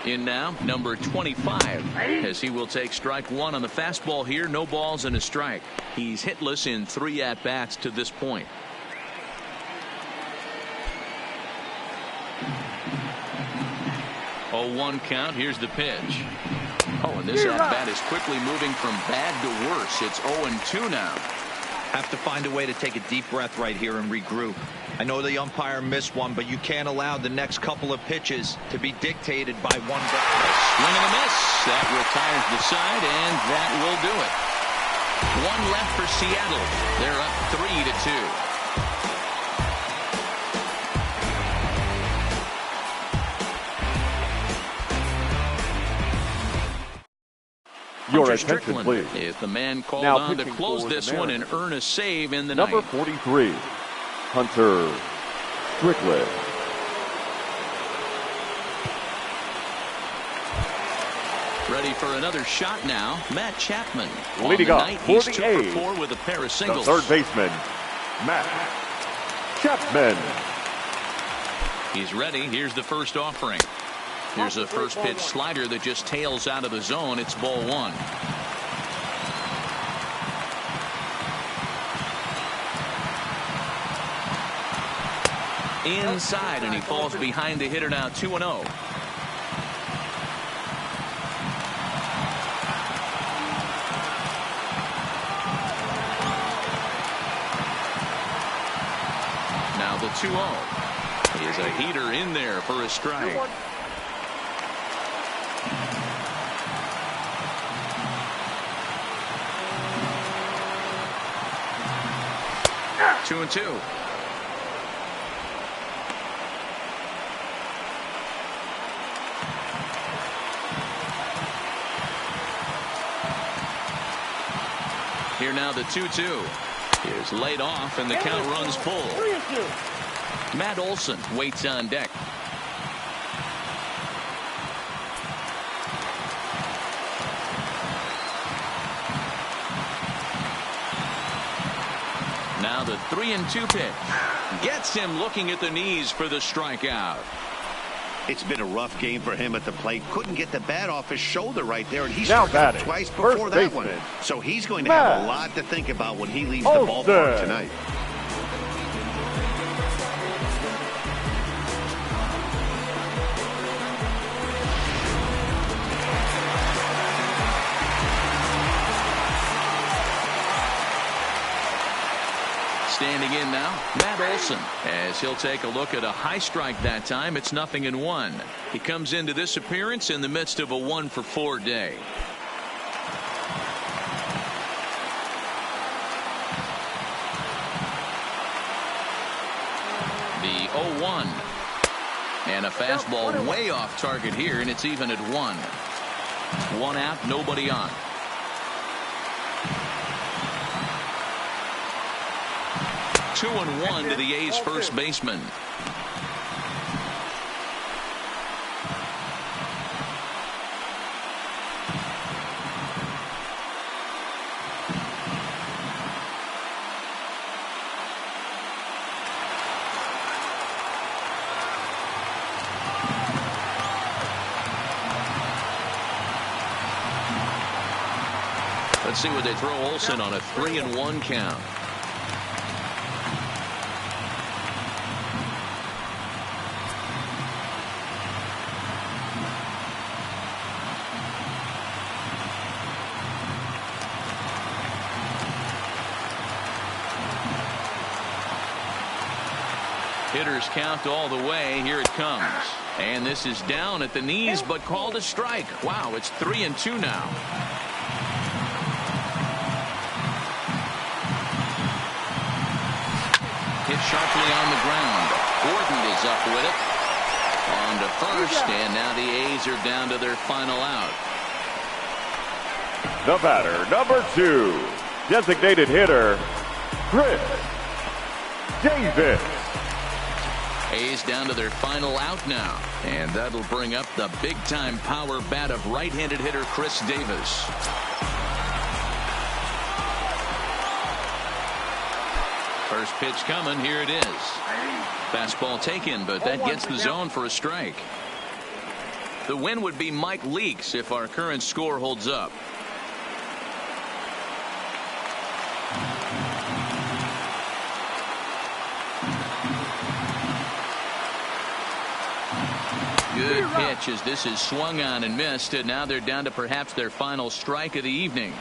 A: In now, number 25, as he will take strike one on the fastball here. No balls and a strike. He's hitless in 3 at-bats to this point. Oh, 1 count. Here's the pitch. Oh, and this at-bat is quickly moving from bad to worse. It's 0-2 now.
D: Have to find a way to take a deep breath right here and regroup. I know the umpire missed one, but you can't allow the next couple of pitches to be dictated by one guy.
A: Swing and a miss. That retires the side, and that will do it. 1 left for Seattle. They're up 3-2.
C: Your attention, please.
A: Is the man called on to close this one and earn a save in the
C: ninth. Number 43, Hunter Strickland.
A: Ready for another shot now. Matt Chapman.
C: Leading off for the A's.
A: He's 2 for 4 with a pair of singles.
C: The third baseman, Matt Chapman.
A: He's ready. Here's the first offering. Here's a first pitch slider that just tails out of the zone. It's ball 1. Inside, and he falls behind the hitter now. 2-0. Now the 2-0. He is a heater in there for a strike. 2-2. Here now the 2-2 is laid off, and the count runs full. 3-2. Matt Olson waits on deck. Now the 3-2 pitch gets him looking at the knees for the strikeout.
B: It's been a rough game for him at the plate. Couldn't get the bat off his shoulder right there, and he
C: now
B: struck
C: batting
B: out twice before that one. So he's going to have a lot to think about when he leaves the ballpark tonight.
A: Standing in now, Matt Olson, as he'll take a look at a high strike that time. It's 0-1. He comes into this appearance in the midst of a 1-for-4 day. The 0-1. And a fastball way off target here, and it's even at 1. 1 out, nobody on. 2-1 to the A's first baseman. Let's see what they throw Olson on a 3-1 count. Hitters count all the way. Here it comes. And this is down at the knees, but called a strike. Wow, it's 3-2 now. Hit sharply on the ground. Gordon is up with it. On to first, and now the A's are down to their final out.
C: The batter, number 2, designated hitter, Chris Davis.
A: A's down to their final out now, and that'll bring up the big-time power bat of right-handed hitter Chris Davis. First pitch coming. Here it is. Fastball taken, but that gets the zone for a strike. The win would be Mike Leakes if our current score holds up. Good pitch as this is swung on and missed, and now they're down to perhaps their final strike of the evening.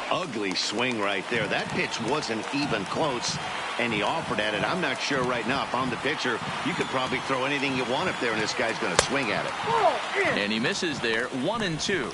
B: Ugly swing right there. That pitch wasn't even close, and he offered at it. I'm not sure right now. If I'm the pitcher, you could probably throw anything you want up there, and this guy's going to swing at it.
A: And he misses there, 1-2.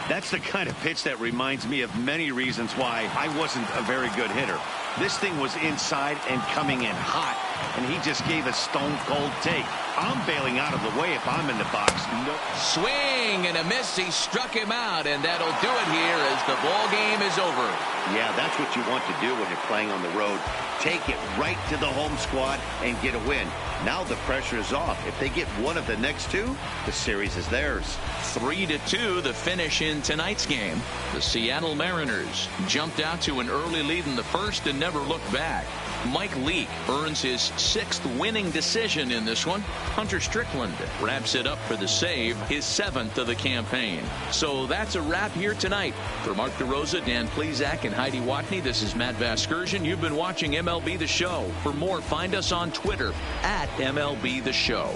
B: That's the kind of pitch that reminds me of many reasons why I wasn't a very good hitter. This thing was inside and coming in hot, and he just gave a stone-cold take. I'm bailing out of the way if I'm in the box. No.
A: Swing and a miss. He struck him out, and that'll do it here as the ball game is over.
B: Yeah, that's what you want to do when you're playing on the road. Take it right to the home squad and get a win. Now the pressure is off. If they get one of the next two, the series is theirs.
A: 3-2 the finish in tonight's game. The Seattle Mariners jumped out to an early lead in the first and never looked back. Mike Leake earns his 6th winning decision in this one. Hunter Strickland wraps it up for the save, his 7th of the campaign. So that's a wrap here tonight. For Mark DeRosa, Dan Plesac, and Heidi Watney, this is Matt Vasgersian. You've been watching MLB The Show. For more, find us on Twitter at MLB The Show.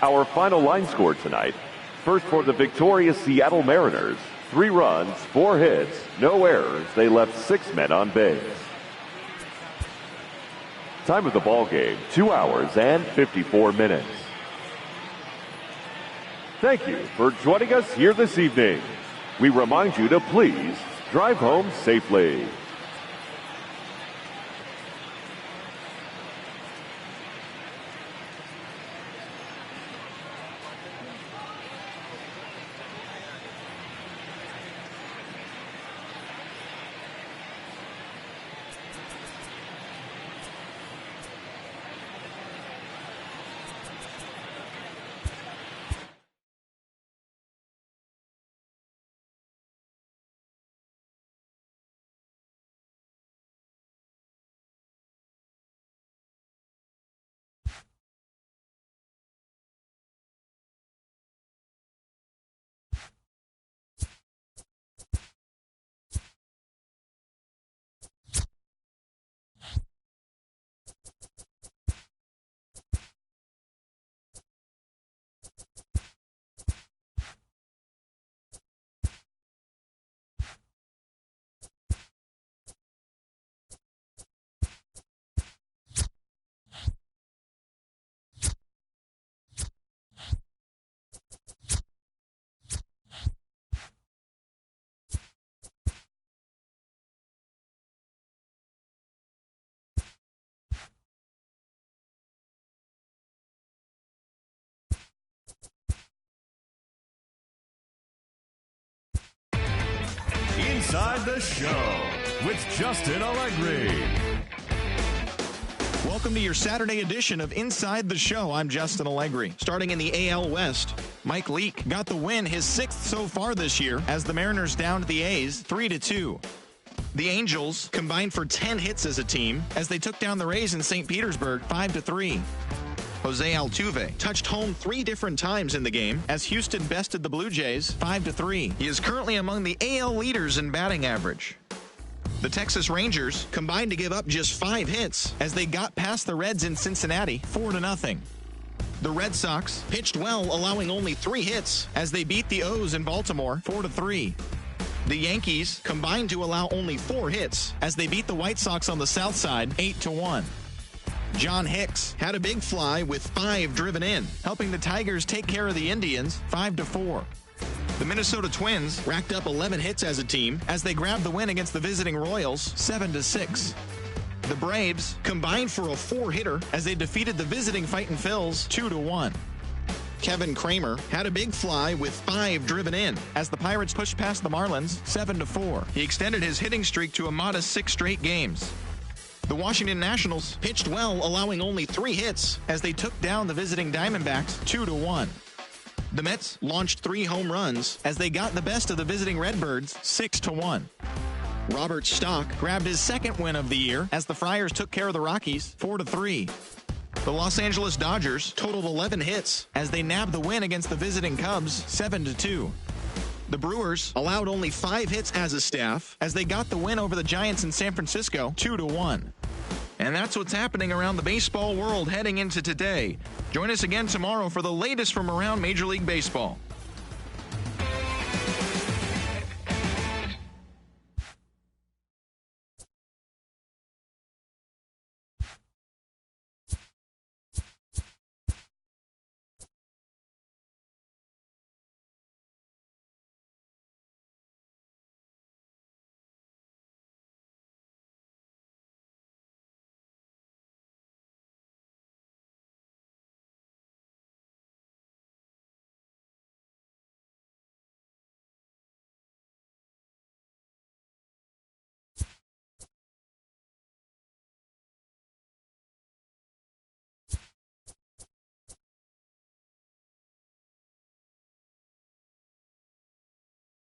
C: Our final line score tonight. First for the victorious Seattle Mariners. 3 runs, 4 hits, no errors. They left 6 men on base. Time of the ball game, 2 hours and 54 minutes. Thank you for joining us here this evening. We remind you to please drive home safely.
G: Inside the Show with Justin Allegri.
H: Welcome to your Saturday edition of Inside the Show. I'm Justin Allegri. Starting in the AL West, Mike Leake got the win, his 6th so far this year, as the Mariners downed the A's 3-2. The Angels combined for 10 hits as a team as they took down the Rays in St. Petersburg 5-3. Jose Altuve touched home 3 different times in the game as Houston bested the Blue Jays 5-3. He is currently among the AL leaders in batting average. The Texas Rangers combined to give up just 5 hits as they got past the Reds in Cincinnati 4-0. The Red Sox pitched well, allowing only 3 hits as they beat the O's in Baltimore 4-3. The Yankees combined to allow only 4 hits as they beat the White Sox on the south side 8-1. John Hicks had a big fly with 5 driven in, helping the Tigers take care of the Indians 5-4. The Minnesota Twins racked up 11 hits as a team as they grabbed the win against the visiting Royals 7-6. The Braves combined for a 4-hitter as they defeated the visiting Fightin' Phils 2-1. Kevin Kramer had a big fly with 5 driven in as the Pirates pushed past the Marlins 7-4. He extended his hitting streak to a modest 6 straight games. The Washington Nationals pitched well, allowing only 3 hits as they took down the visiting Diamondbacks 2-1. The Mets launched 3 home runs as they got the best of the visiting Redbirds 6-1. Robert Stock grabbed his 2nd win of the year as the Friars took care of the Rockies 4-3. The Los Angeles Dodgers totaled 11 hits as they nabbed the win against the visiting Cubs 7-2. The Brewers allowed only 5 hits as a staff as they got the win over the Giants in San Francisco 2-1. And that's what's happening around the baseball world heading into today. Join us again tomorrow for the latest from around Major League Baseball.